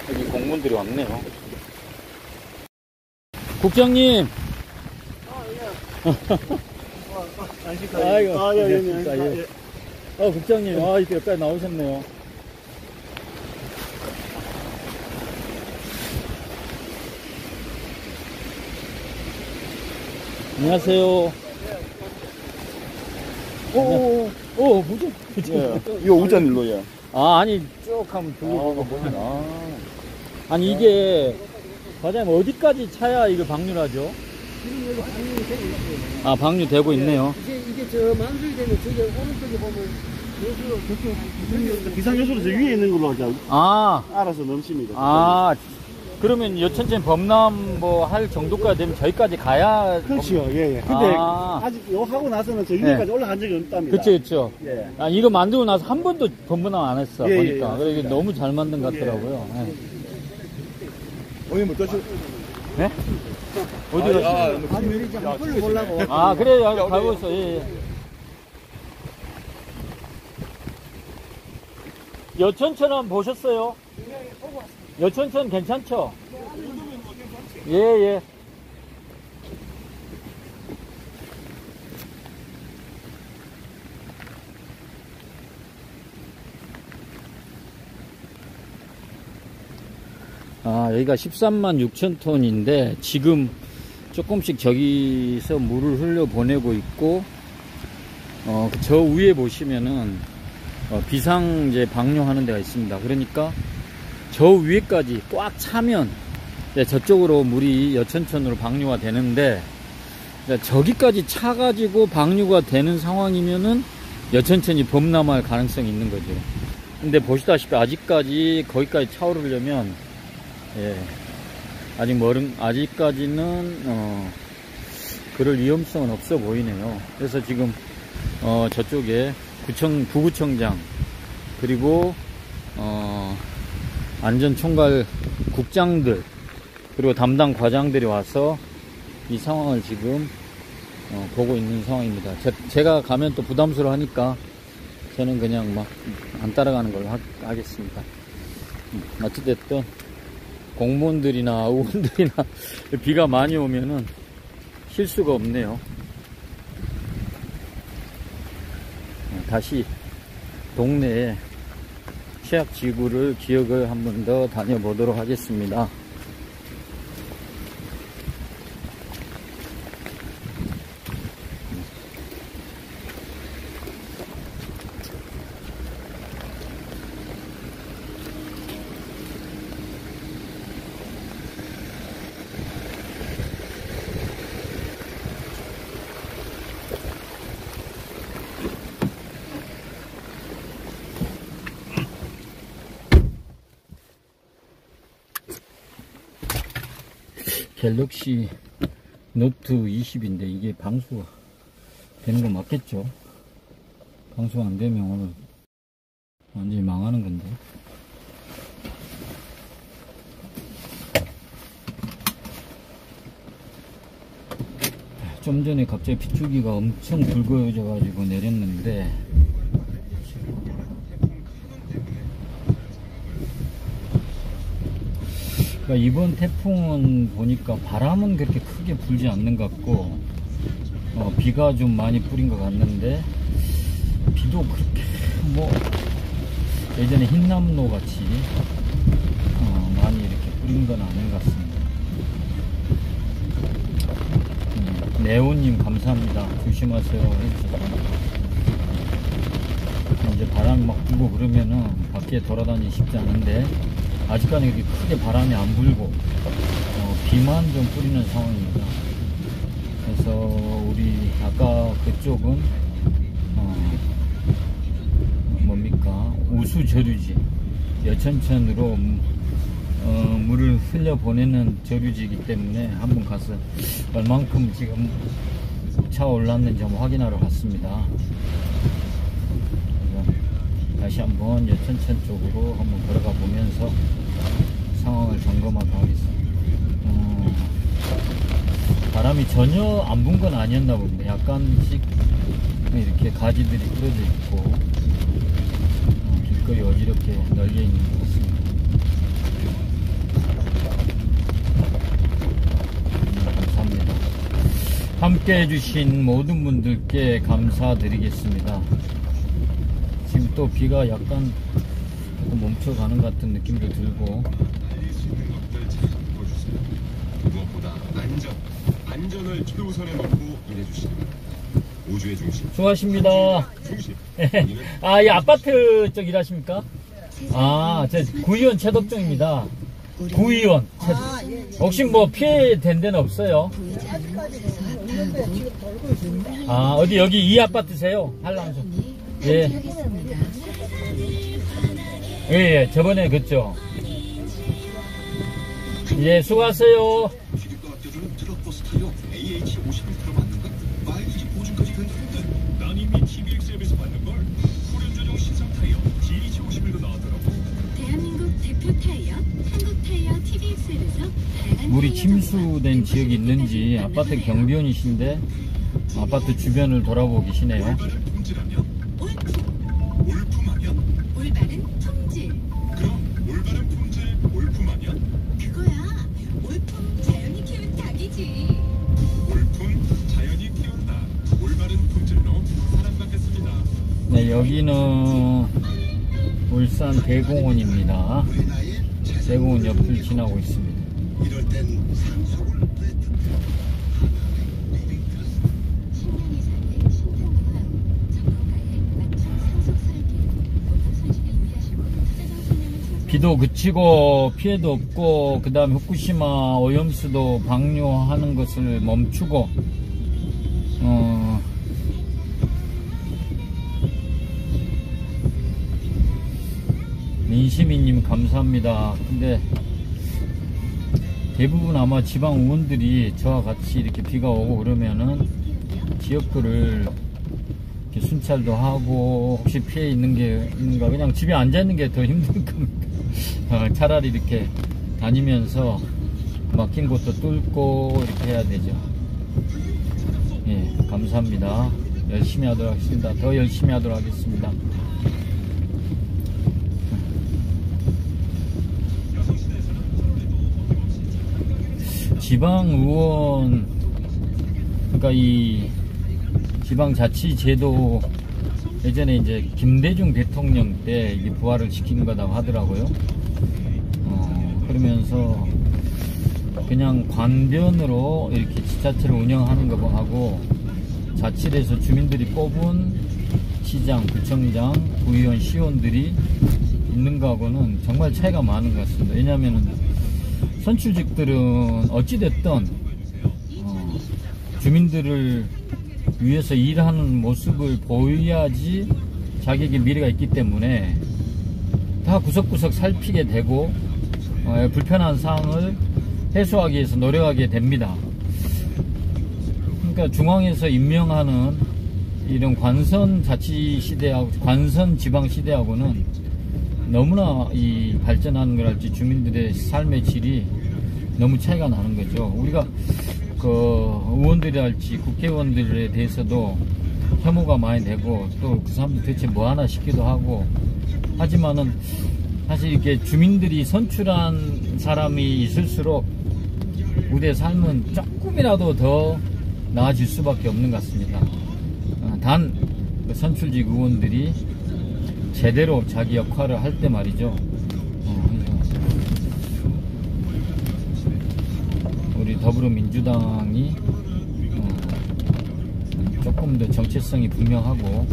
여기 공무원들이 왔네요. 국장님! 아이고. 예. 국장님, 이렇게 여기까지 나오셨네요. 안녕하세요. 무슨? 이거 우전 일로요. 아니, 쭉 한번 둘러보고 보면. 아니, 이게, 과장님, 어디까지 차야 이거 방류를 하죠? 지금 여기 방류되고 있어요. 방류되고 있네요. 이게 저 만수이 되면 저기 오른쪽에 보면 요수, 비상요소로 저 위에 있는 걸로 알아서 넘칩니다. 그러면 여천천 범람 할 정도까지 되면 저기까지 가야. 그렇죠. 예. 근데 아직 요 하고 나서는 저 위에까지 올라간 적이 없답니다. 그렇죠. 예. 이거 만들고 나서 한 번도 범람 안 했어. 보니까. 예, 이게 너무 잘 만든 것 같더라고요. 오늘 뭐 떠시? 네? 어디 갔어? 아니, 우리 이제 한번 불러보려고. 아, 그래, 가고 있어. 예, 예. 여천천 한번 보셨어요? 여천천 괜찮죠? 예, 예. 아, 여기가 13만 6천 톤인데 지금 조금씩 저기서 물을 흘려 보내고 있고, 저 위에 보시면은 비상제 방류하는 데가 있습니다. 그러니까 저 위에까지 꽉 차면 저쪽으로 물이 여천천으로 방류가 되는데, 저기까지 차가지고 방류가 되는 상황이면은 여천천이 범람할 가능성이 있는 거죠. 근데 보시다시피 아직까지 거기까지 차오르려면 아직까지는 그럴 위험성은 없어 보이네요. 그래서 지금 저쪽에 부구청장 그리고 안전총괄 국장들 그리고 담당 과장들이 와서 이 상황을 지금 보고 있는 상황입니다. 제가 가면 또 부담스러워하니까 저는 그냥 막 안 따라가는 걸로 하겠습니다. 어찌됐든 공무원들이나 의원들이나 비가 많이 오면은 쉴 수가 없네요. 다시 동네에 취약지구를 기억을 한 번 더 다녀보도록 하겠습니다. 갤럭시 노트 20인데 이게 방수가 되는 거 맞겠죠? 방수가 안 되면 오늘 완전히 망하는 건데. 좀 전에 갑자기 빗줄기가 엄청 붉어져 가지고 내렸는데, 이번 태풍은 보니까 바람은 그렇게 크게 불지 않는 것 같고, 비가 좀 많이 뿌린 것 같는데, 비도 그렇게 예전에 흰남노 같이 많이 이렇게 뿌린 건 아닌 것 같습니다. 네오님 감사합니다. 조심하세요 해주셔서. 이제 바람 막 불고 그러면은 밖에 돌아다니기 쉽지 않은데, 아직까지 그렇게 크게 바람이 안 불고 비만 좀 뿌리는 상황입니다. 그래서 우리 아까 그쪽은 뭡니까, 우수저류지, 여천천으로 물을 흘려 보내는 저류지이기 때문에 한번 가서 얼만큼 지금 차 올랐는지 한번 확인하러 갔습니다. 다시 한번 여천천 쪽으로 한번 걸어가 보면서 상황을 점검하도록 하겠습니다. 바람이 전혀 안 분 건 아니었나 봅니다. 약간씩 이렇게 가지들이 부러져 있고 길거리 어지럽게 널려 있는 것 같습니다. 감사합니다. 함께 해주신 모든 분들께 감사드리겠습니다. 지금 또 비가 약간 멈춰가는 것 같은 느낌도 들고, 무엇보다 안전을 최우선에 놓고 일해주시는 우주의 중심. 수고하십니다. 중심. 아, 이 아파트 쪽 일하십니까? 아, 저 구의원 최덕종입니다. 구의원. 혹시 뭐 피해된 데는 없어요? 아, 어디 여기 이 아파트세요? 한랑수. 예. 예, 저번에 그죠. 예, 수고하세요. 취직도 아껴주는 트럭버스 타요. AH51 받는 건 마일리지 보증까지 된다는데 난 이미 TVX앱에서 받는 걸. 후륜 전용 신상 타이어 GH51도 나왔더라고. 대한민국 대표 타이어 한국타이어 TVX앱에서 다양한 물이 침수된 지역이 있는지 아파트 경비원이신데 아파트 주변을 돌아보고 계시네요. 올바른 품질. 그럼 올바른 품질, 올품하면? 그거야. 올품 자연이 키운 닭이지. 올품 자연이 키운다. 올바른 품질로 사랑받겠습니다. 네, 여기는 울산 대공원입니다. 대공원 옆을 지나고 있습니다. 이럴 땐 상속을 비도 그치고 피해도 없고 그 다음에 후쿠시마 오염수도 방류하는 것을 멈추고 민시민님 감사합니다. 근데 대부분 아마 지방 의원들이 저와 같이 이렇게 비가 오고 그러면은 지역구를 이렇게 순찰도 하고 혹시 피해 있는 게 있는가, 그냥 집에 앉아 있는 게 더 힘들 겁니다. 차라리 이렇게 다니면서 막힌 곳도 뚫고 이렇게 해야 되죠. 예, 감사합니다. 열심히 하도록 하겠습니다. 더 열심히 하도록 하겠습니다. 지방의원, 그러니까 이 지방자치제도 예전에 이제 김대중 대통령 때 이게 부활을 시킨 거라고 하더라고요. 그러면서 그냥 관변으로 이렇게 지자체를 운영하는 거하고 자치에서 주민들이 뽑은 시장, 구청장, 구의원, 시의원들이 있는 거하고는 정말 차이가 많은 것 같습니다. 왜냐하면 선출직들은 어찌됐든 주민들을 위해서 일하는 모습을 보여야지 자기에게 미래가 있기 때문에 다 구석구석 살피게 되고 불편한 사항을 해소하기 위해서 노력하게 됩니다. 그러니까 중앙에서 임명하는 이런 관선 자치 시대하고 관선 지방 시대하고는 너무나 이 발전하는 거랄지 주민들의 삶의 질이 너무 차이가 나는 거죠. 우리가 그 의원들이랄지 국회의원들에 대해서도 혐오가 많이 되고 또 그 사람들 대체 뭐 하나 싶기도 하고 하지만은 사실 이렇게 주민들이 선출한 사람이 있을수록 우리의 삶은 조금이라도 더 나아질 수밖에 없는 것 같습니다. 단 그 선출직 의원들이 제대로 자기 역할을 할 때 말이죠. 우리 더불어민주당이 조금 더 정체성이 분명하고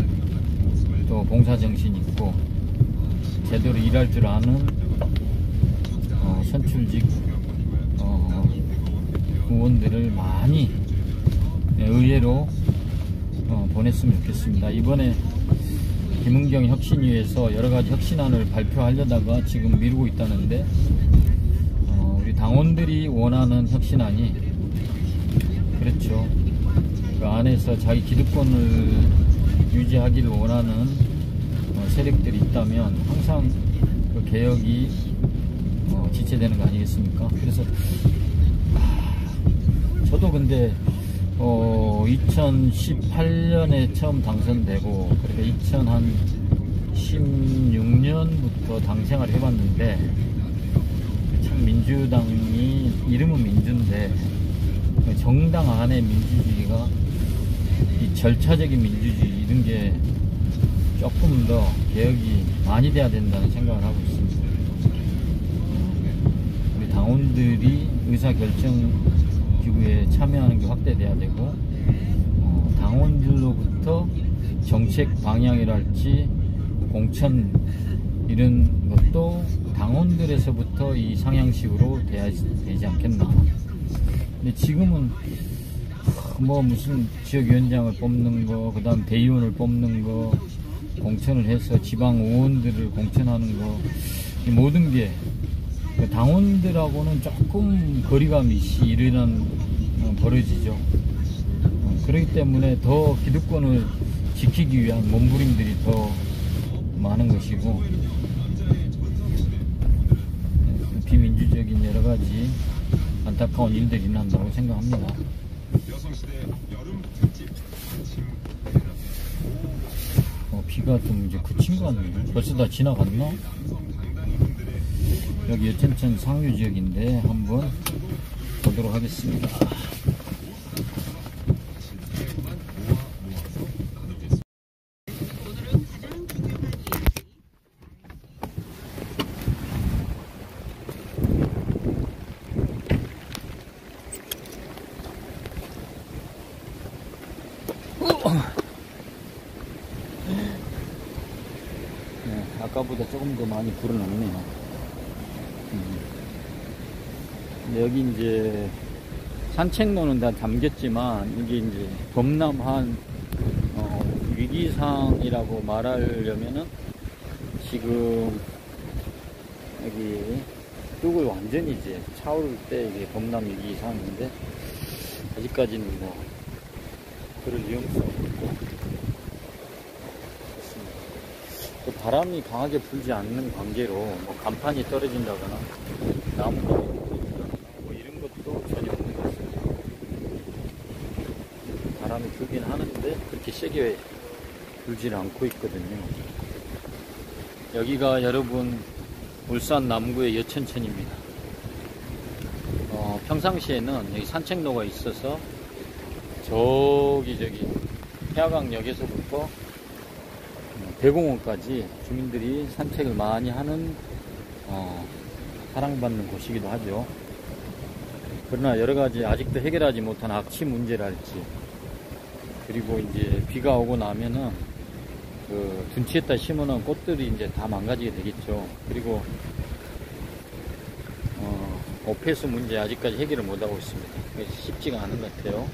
또 봉사정신이 있고 제대로 일할 줄 아는 선출직 의원들을 많이 의회로 보냈으면 좋겠습니다. 이번에 김은경 혁신위에서 여러가지 혁신안을 발표하려다가 지금 미루고 있다는데 우리 당원들이 원하는 혁신안이 그렇죠. 그 안에서 자기 기득권을 유지하기를 원하는 세력들이 있다면 항상 그 개혁이 지체되는 거 아니겠습니까? 그래서 저도 근데 2018년에 처음 당선되고 그러니까 2016년부터 당생활을 해봤는데 참 민주당이 이름은 민주인데 정당 안의 민주주의가 이 절차적인 민주주의 이런 게 조금 더 개혁이 많이 돼야 된다는 생각을 하고 있습니다. 우리 당원들이 의사결정기구에 참여하는 게 확대돼야 되고 당원들로부터 정책 방향이랄지 공천 이런 것도 당원들에서부터 이 상향식으로 돼야 되지 않겠나. 근데 지금은 뭐 무슨 지역위원장을 뽑는 거, 그 다음 대의원을 뽑는 거, 공천을 해서 지방 의원들을 공천하는 거, 이 모든 게 당원들하고는 조금 거리감이 이런 벌어지죠. 그렇기 때문에 더 기득권을 지키기 위한 몸부림들이 더 많은 것이고 비민주적인 여러가지 안타까운 일들이 일어난다고 생각합니다. 비가 좀 이제 그친 것 같네요. 벌써 다 지나갔나? 여기 여천천 상류 지역인데 한번 보도록 하겠습니다. 아까보다 조금 더 많이 불어났네요. 근데 여기 이제 산책로는 다 잠겼지만 이게 이제 범람한 위기상이라고 말하려면은 지금 여기 뚝을 완전히 이제 차오를 때 이게 범람 위기상인데 아직까지는 뭐 그럴 위험성 없고. 바람이 강하게 불지 않는 관계로 뭐 간판이 떨어진다거나 나무가 뭐 이런 것도 전혀 없는 것 같습니다. 바람이 불긴 하는데 그렇게 세게 불지 않고 있거든요. 여기가 여러분 울산 남구의 여천천입니다. 평상시에는 여기 산책로가 있어서 저기 태화강역에서부터 대공원까지 주민들이 산책을 많이 하는 사랑받는 곳이기도 하죠. 그러나 여러가지 아직도 해결하지 못한 악취 문제랄지, 그리고 이제 비가 오고 나면은 그 둔치에다 심어놓은 꽃들이 이제 다 망가지게 되겠죠. 그리고 오폐수 문제 아직까지 해결을 못하고 있습니다. 쉽지가 않은 것 같아요.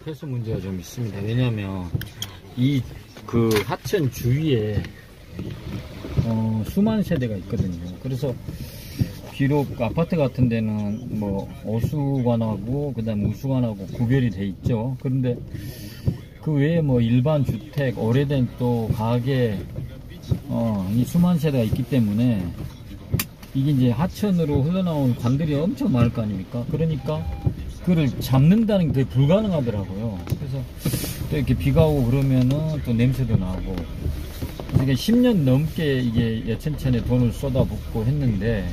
폐수 문제가 좀 있습니다. 왜냐면 이 그 하천 주위에 수만 세대가 있거든요. 그래서 비록 아파트 같은 데는 뭐 어수관하고 그다음 우수관하고 구별이 돼 있죠. 그런데 그 외에 뭐 일반 주택, 오래된 또 가게 이 수만 세대가 있기 때문에 이게 이제 하천으로 흘러나온 관들이 엄청 많을 거 아닙니까? 그러니까 그걸 잡는다는 게 불가능하더라고요. 그래서 또 이렇게 비가 오고 그러면은 또 냄새도 나고. 그러니까 10년 넘게 이게 여천천에 돈을 쏟아붓고 했는데,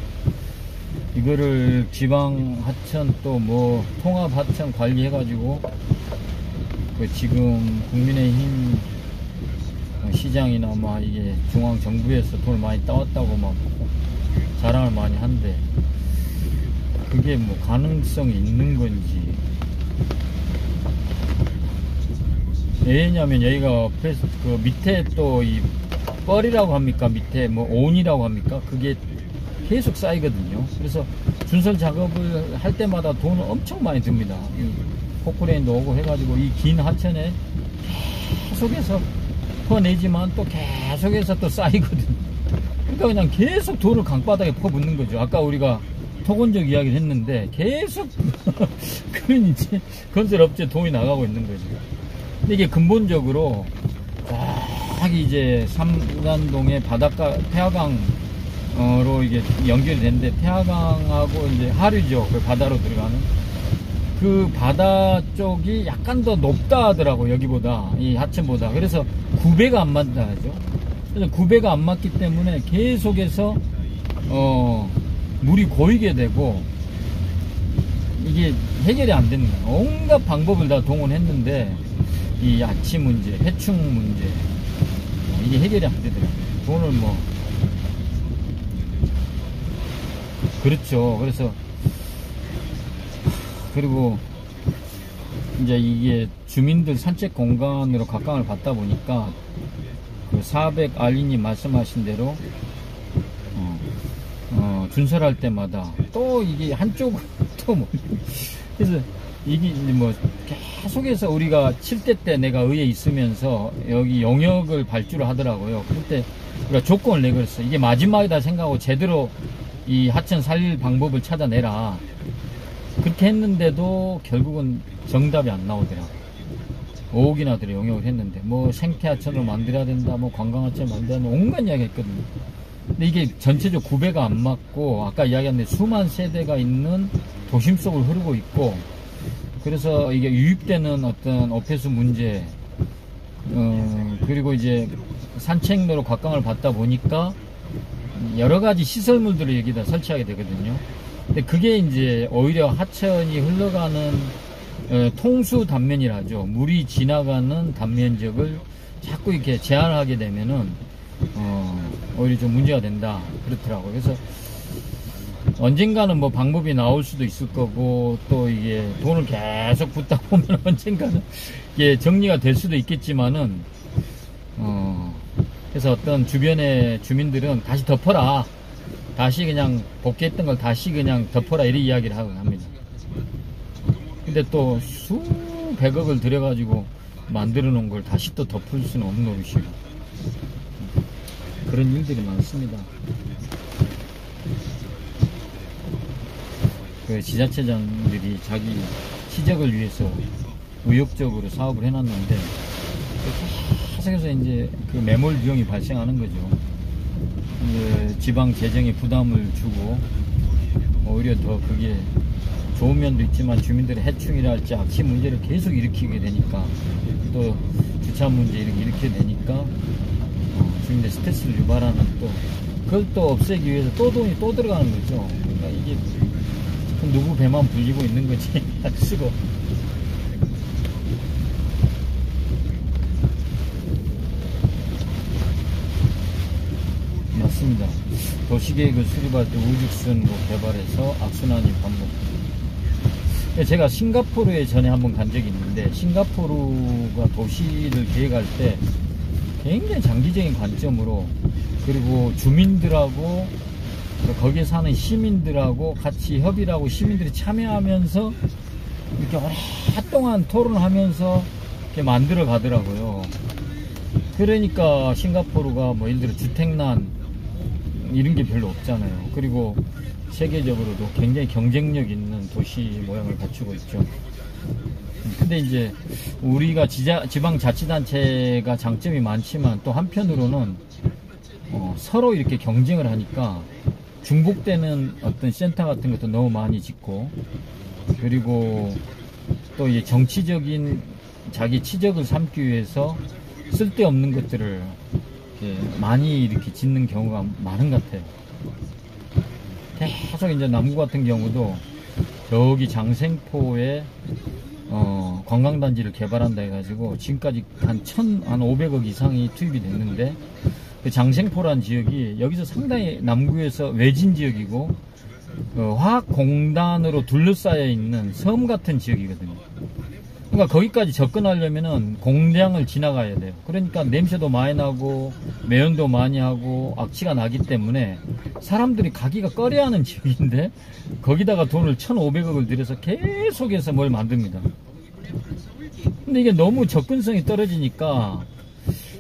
이거를 지방 하천 또 뭐 통합 하천 관리해가지고 그 지금 국민의힘 시장이나 막 이게 중앙 정부에서 돈을 많이 따왔다고 막 자랑을 많이 한데, 그게 뭐 가능성이 있는 건지. 왜냐면 여기가 그 밑에 또 이 뻘이라고 합니까? 밑에 뭐 온이라고 합니까? 그게 계속 쌓이거든요. 그래서 준설 작업을 할 때마다 돈을 엄청 많이 듭니다. 포크레인도 오고 해가지고 이 긴 하천에 계속해서 퍼내지만 또 계속해서 또 쌓이거든요. 그러니까 그냥 계속 돈을 강바닥에 퍼붓는 거죠. 아까 우리가 토건적 이야기를 했는데 계속 그런 이제 건설업체 돈이 나가고 있는 거죠. 근데 이게 근본적으로 딱 이제 삼산동의 바닷가 태화강으로 이게 연결이 되는데, 태화강하고 이제 하류죠. 그 바다로 들어가는 그 바다 쪽이 약간 더 높다 하더라고, 여기보다, 이 하천보다. 그래서 구배가 안 맞다 하죠. 그래서 구배가 안 맞기 때문에 계속해서 물이 고이게 되고 이게 해결이 안 되는 거예요. 온갖 방법을 다 동원했는데 이 야치 문제, 해충 문제, 이게 해결이 안 되더라고요. 돈을 뭐 그렇죠. 그래서 그리고 이제 이게 주민들 산책 공간으로 각광을 받다 보니까 그 400 알리님 말씀하신 대로 준설할 때마다 또 이게 한쪽으로 또 뭐 그래서 이게 뭐 계속해서 우리가 7대 때 내가 의회에 있으면서 여기 용역을 발주를 하더라고요. 그때 그러니까 조건을 내걸었어. 이게 마지막이다 생각하고 제대로 이 하천 살릴 방법을 찾아내라. 그렇게 했는데도 결국은 정답이 안 나오더라. 5억이나 들어 용역을 했는데 뭐 생태하천을 만들어야 된다, 뭐 관광하천을 만들어야 된다, 온갖 이야기 했거든요. 근데 이게 전체적 구배가 안 맞고 아까 이야기한 데 수만 세대가 있는 도심 속을 흐르고 있고, 그래서 이게 유입되는 어떤 어폐수 문제, 그리고 이제 산책로로 각광을 받다 보니까 여러 가지 시설물들을 여기다 설치하게 되거든요. 근데 그게 이제 오히려 하천이 흘러가는 통수 단면이라죠. 물이 지나가는 단면적을 자꾸 이렇게 제한하게 되면은 오히려 좀 문제가 된다 그렇더라고요. 그래서 언젠가는 뭐 방법이 나올 수도 있을 거고, 또 이게 돈을 계속 붓다 보면 언젠가는 이게 정리가 될 수도 있겠지만은 그래서 어떤 주변의 주민들은 다시 덮어라, 다시 그냥 복귀했던 걸 다시 그냥 덮어라, 이런 이야기를 하고 합니다. 근데 또 수백억을 들여가지고 만들어 놓은 걸 다시 또 덮을 수는 없는 노릇이고, 그런 일들이 많습니다. 그 지자체장들이 자기 시적을 위해서 의욕적으로 사업을 해놨는데 계속해서 이제 그 매몰 비용이 발생하는 거죠. 이제 지방 재정에 부담을 주고 오히려 더 그게 좋은 면도 있지만 주민들의 해충이랄지 악취 문제를 계속 일으키게 되니까, 또 주차 문제 이렇게 일으키게 되니까 주민들 스트레스를 유발하는, 또 그걸 또 없애기 위해서 또 돈이 또 들어가는 거죠. 그러니까 이게 누구 배만 불리고 있는 거지 할 수가. 맞습니다. 도시계획을 수립할 때 우직순으로 개발해서 악순환이 반복. 제가 싱가포르에 전에 한번 간 적이 있는데, 싱가포르가 도시를 계획할 때 굉장히 장기적인 관점으로, 그리고 주민들하고 거기에 사는 시민들하고 같이 협의를 하고 시민들이 참여하면서 이렇게 오랫동안 토론하면서 이렇게 만들어 가더라고요. 그러니까 싱가포르가 뭐 예를 들어 주택난 이런 게 별로 없잖아요. 그리고 세계적으로도 굉장히 경쟁력 있는 도시 모양을 갖추고 있죠. 근데 이제 우리가 지방자치단체가 장점이 많지만 또 한편으로는 서로 이렇게 경쟁을 하니까 중복되는 어떤 센터 같은 것도 너무 많이 짓고, 그리고 또 이 정치적인 자기 치적을 삼기 위해서 쓸데없는 것들을 이렇게 많이 이렇게 짓는 경우가 많은 것 같아요. 계속 이제 남구 같은 경우도 저기 장생포에 관광단지를 개발한다 해가지고 지금까지 한 500억 이상이 투입이 됐는데, 그 장생포란 지역이 여기서 상당히 남구에서 외진 지역이고 화학공단으로 둘러싸여 있는 섬 같은 지역이거든요. 그러니까 거기까지 접근하려면은 공장을 지나가야 돼요. 그러니까 냄새도 많이 나고 매연도 많이 하고 악취가 나기 때문에 사람들이 가기가 꺼려하는 지역인데, 거기다가 돈을 1,500억을 들여서 계속해서 뭘 만듭니다. 근데 이게 너무 접근성이 떨어지니까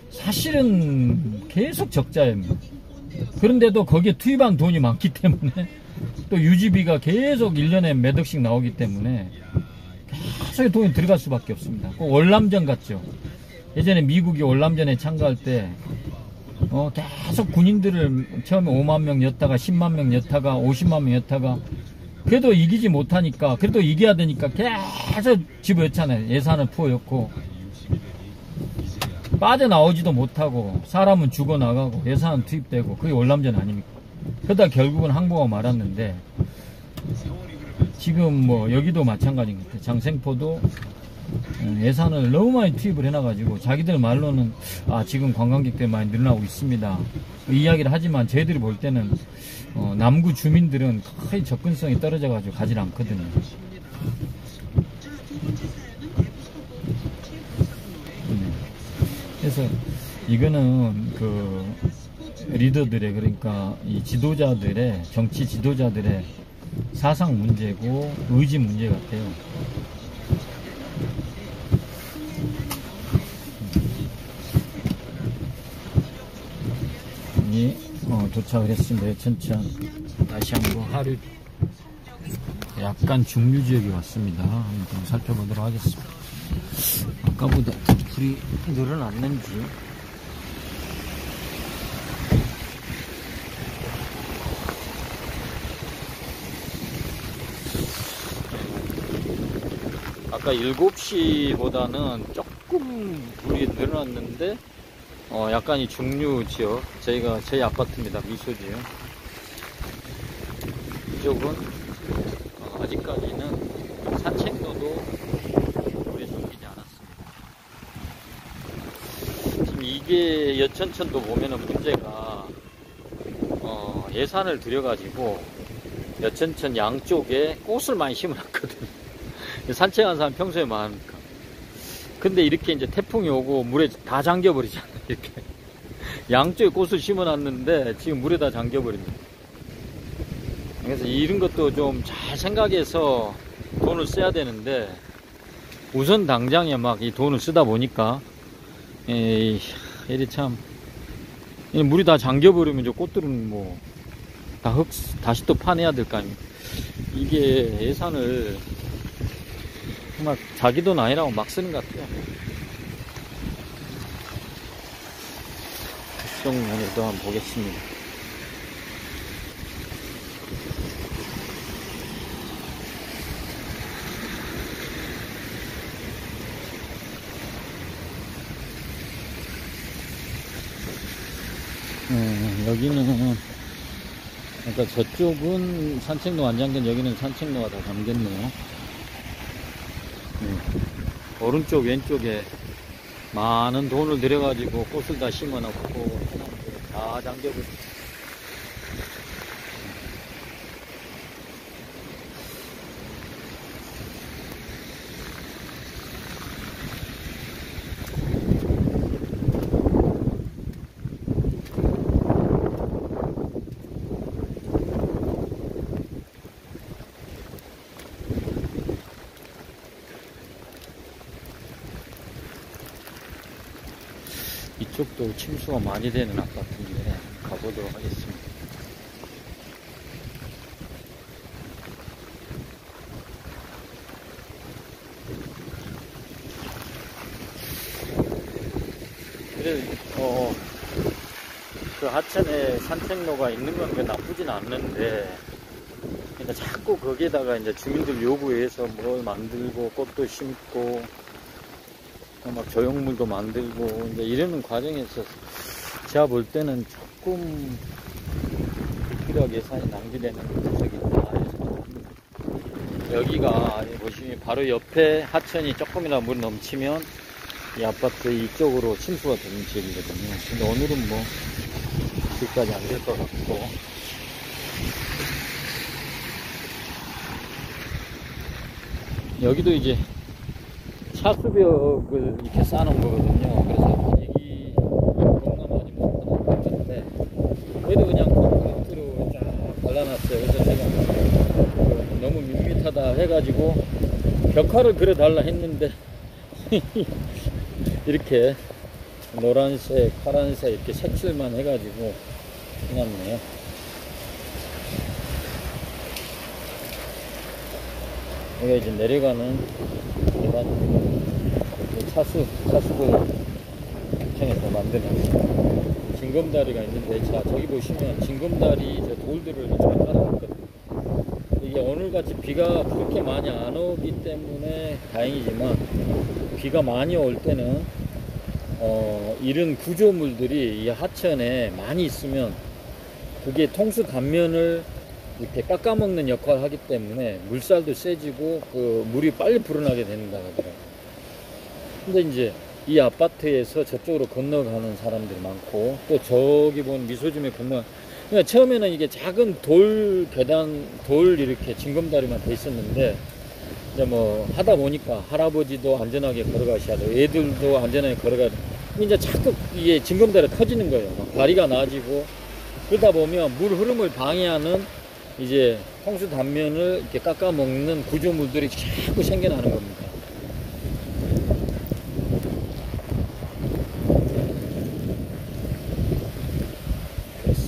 사실은 계속 적자예요. 그런데도 거기에 투입한 돈이 많기 때문에, 또 유지비가 계속 1년에 몇 억씩 나오기 때문에 계속 돈이 들어갈 수밖에 없습니다. 꼭 월남전 같죠. 예전에 미국이 월남전에 참가할 때 계속 군인들을 처음에 5만 명 였다가 10만 명 였다가 50만 명 였다가, 그래도 이기지 못하니까, 그래도 이겨야 되니까 계속 집어였잖아요. 예산을 부어였고 빠져나오지도 못하고 사람은 죽어나가고 예산은 투입되고, 그게 월남전 아닙니까? 그러다 결국은 항복하고 말았는데, 지금 뭐 여기도 마찬가지인 것 같아요. 장생포도 예산을 너무 많이 투입을 해놔가지고 자기들 말로는 지금 관광객들 많이 늘어나고 있습니다, 이 이야기를 하지만 저희들이 볼 때는 남구 주민들은 거의 접근성이 떨어져가지고 가지 않거든요. 그래서 이거는 그 리더들의, 그러니까 이 지도자들의, 정치 지도자들의 사상 문제고 의지 문제 같아요. 예산이 도착을 했습니다. 여천천 다시 한번 하루 약간 중류 지역에 왔습니다. 한번 살펴보도록 하겠습니다. 아까보다 불이 늘어났는지. 아까 7시보다는 조금 불이 늘어났는데 약간 이 중류 지역, 저희 아파트입니다. 미소지요. 이쪽은 아직까지는 산책로도 물에 잠기지 않았습니다. 지금 이게 여천천도 보면은 문제가 예산을 들여가지고 여천천 양쪽에 꽃을 많이 심어놨거든요. 산책하는 사람 평소에 많으니까. 근데 이렇게 이제 태풍이 오고 물에 다 잠겨버리잖아요. 이렇게 양쪽에 꽃을 심어놨는데 지금 물에 다 잠겨버립니다. 그래서 이런 것도 좀 잘 생각해서 돈을 써야 되는데 우선 당장에 막 이 돈을 쓰다 보니까 이리 참 물이 다 잠겨버리면 저 꽃들은 뭐 다 다시 또 파내야 될 거 아닙니까. 이게 예산을 정말 자기 돈 아니라고 막 쓰는 것 같아요. 이쪽면에도 한번 보겠습니다. 여기는 그러니까 저쪽은 산책로 안 잠긴, 여기는 산책로가 다 잠겼네요. 오른쪽 왼쪽에 많은 돈을 들여가지고 꽃을 다 심어놓고 다 잠겨버려. 이쪽도 침수가 많이 되는 아파트인데 가보도록 하겠습니다. 그래, 그 하천에 산책로가 있는 건 나쁘진 않는데, 그러니까 자꾸 거기에다가 이제 주민들 요구해서 뭘 만들고 꽃도 심고 막 조형물도 만들고 이제 이러는 과정에서 제가 볼 때는 조금 불필요하게 예산이 낭비되는 적이 있다. 여기가 보시면 바로 옆에 하천이 조금이라도 물이 넘치면 이 아파트 이쪽으로 침수가 되는 지역이거든요. 근데 오늘은 뭐 여기까지 안 될 것 같고, 여기도 이제 차수벽을 이렇게 쌓아놓은 거거든요. 그래서 여기 뭔가 많이 무섭다고 같은데 그래도 그냥 콘크리트로 쫙 발라놨어요. 그래서 제가 너무 밋밋하다 해가지고 벽화를 그려달라 했는데 이렇게 노란색, 파란색 이렇게 색칠만 해가지고 해놨네요. 여기가 이제 내려가는 계단, 차수구 구청에서 만드는 징검다리가 있는데, 자, 저기 보시면 징검다리 저 돌들을 잘 깔아놨거든요. 이게 오늘같이 비가 그렇게 많이 안 오기 때문에 다행이지만, 비가 많이 올 때는 이런 구조물들이 이 하천에 많이 있으면 그게 통수 단면을 이렇게 깎아먹는 역할을 하기 때문에 물살도 세지고 그 물이 빨리 불어나게 된다 하더라고요. 근데 이제 이 아파트에서 저쪽으로 건너가는 사람들이 많고, 또 저기 보면 미소짐에 건너, 그러니까 처음에는 이게 작은 돌 계단, 돌 이렇게 징검다리만 돼 있었는데, 이제 뭐 하다 보니까 할아버지도 안전하게 걸어가셔야 되고 애들도 안전하게 걸어가야 되고, 이제 자꾸 이게 징검다리가 커지는 거예요. 막 다리가 나아지고, 그러다 보면 물 흐름을 방해하는 이제 홍수 단면을 이렇게 깎아먹는 구조물들이 자꾸 생겨나는 겁니다. 그래서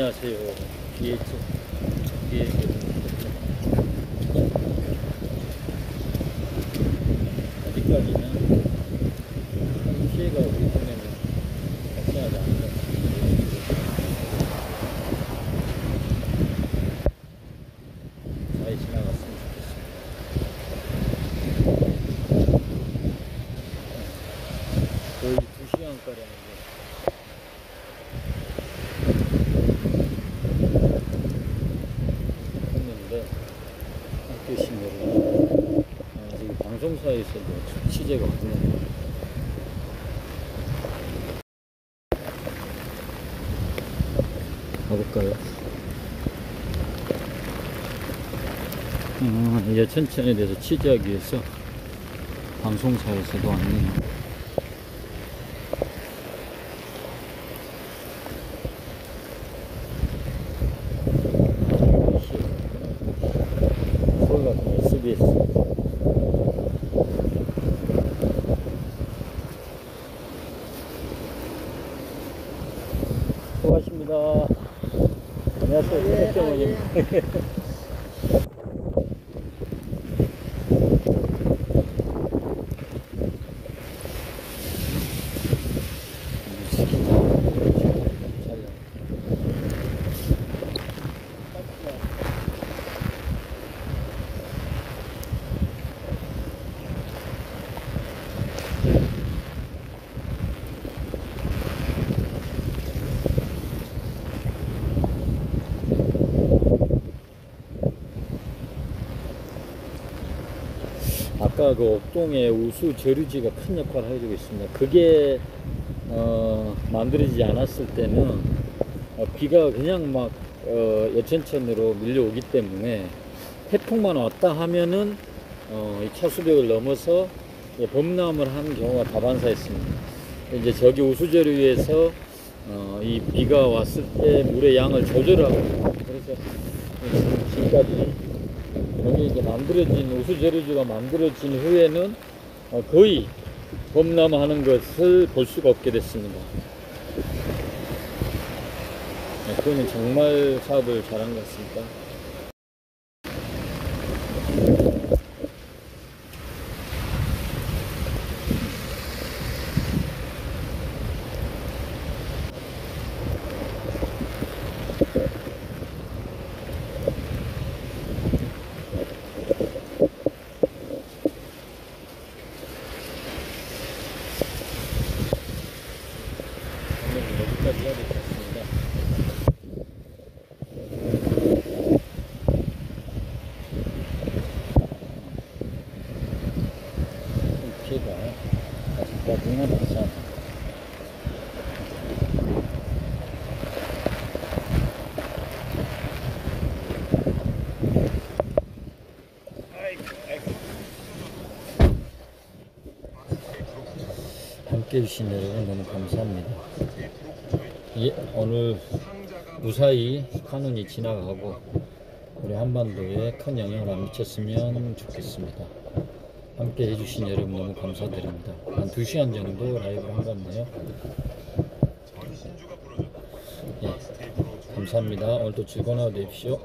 조심하세요. 뒤에 아직까지는 피해가 우리 동네는 발생하지 않는 것 같습니다. 잘 지나갔으면 좋겠습니다. 거의 2시간가량 했는데 학교 신고를 지금 방송사에서도 취재가 왔네요. 가볼까요? 여천천에 대해서 취재하기 위해서 방송사에서도 왔네요. SBS. 수고하십니다. 안녕하세요. 백정원님. 아까 그 옥동의 우수 저류지가 큰 역할을 해주고 있습니다. 그게 만들어지지 않았을 때는 비가 그냥 막 여천천으로 밀려오기 때문에 태풍만 왔다 하면은 이 차수벽을 넘어서 범람을 하는 경우가 다반사였습니다. 이제 저기 우수 저류에서 이 비가 왔을 때 물의 양을 조절하고, 그래서 지금까지 여기 이제 만들어진 우수 저류지가 만들어진 후에는 거의 범람하는 것을 볼 수가 없게 됐습니다. 그거는 정말 사업을 잘한 것 같습니다. 여기까지 해야 될 것 같습니다. 피해가 아직까지는 없지 않아요. 함께 해주신 여러분 너무 감사합니다. 예, 오늘 무사히 카눈이 지나가고 우리 한반도에 큰 영향을 안 미쳤으면 좋겠습니다. 함께 해주신 여러분 너무 감사드립니다. 한 2시간 정도 라이브를 한 건데요. 예, 감사합니다. 오늘도 즐거운 하루 되십시오.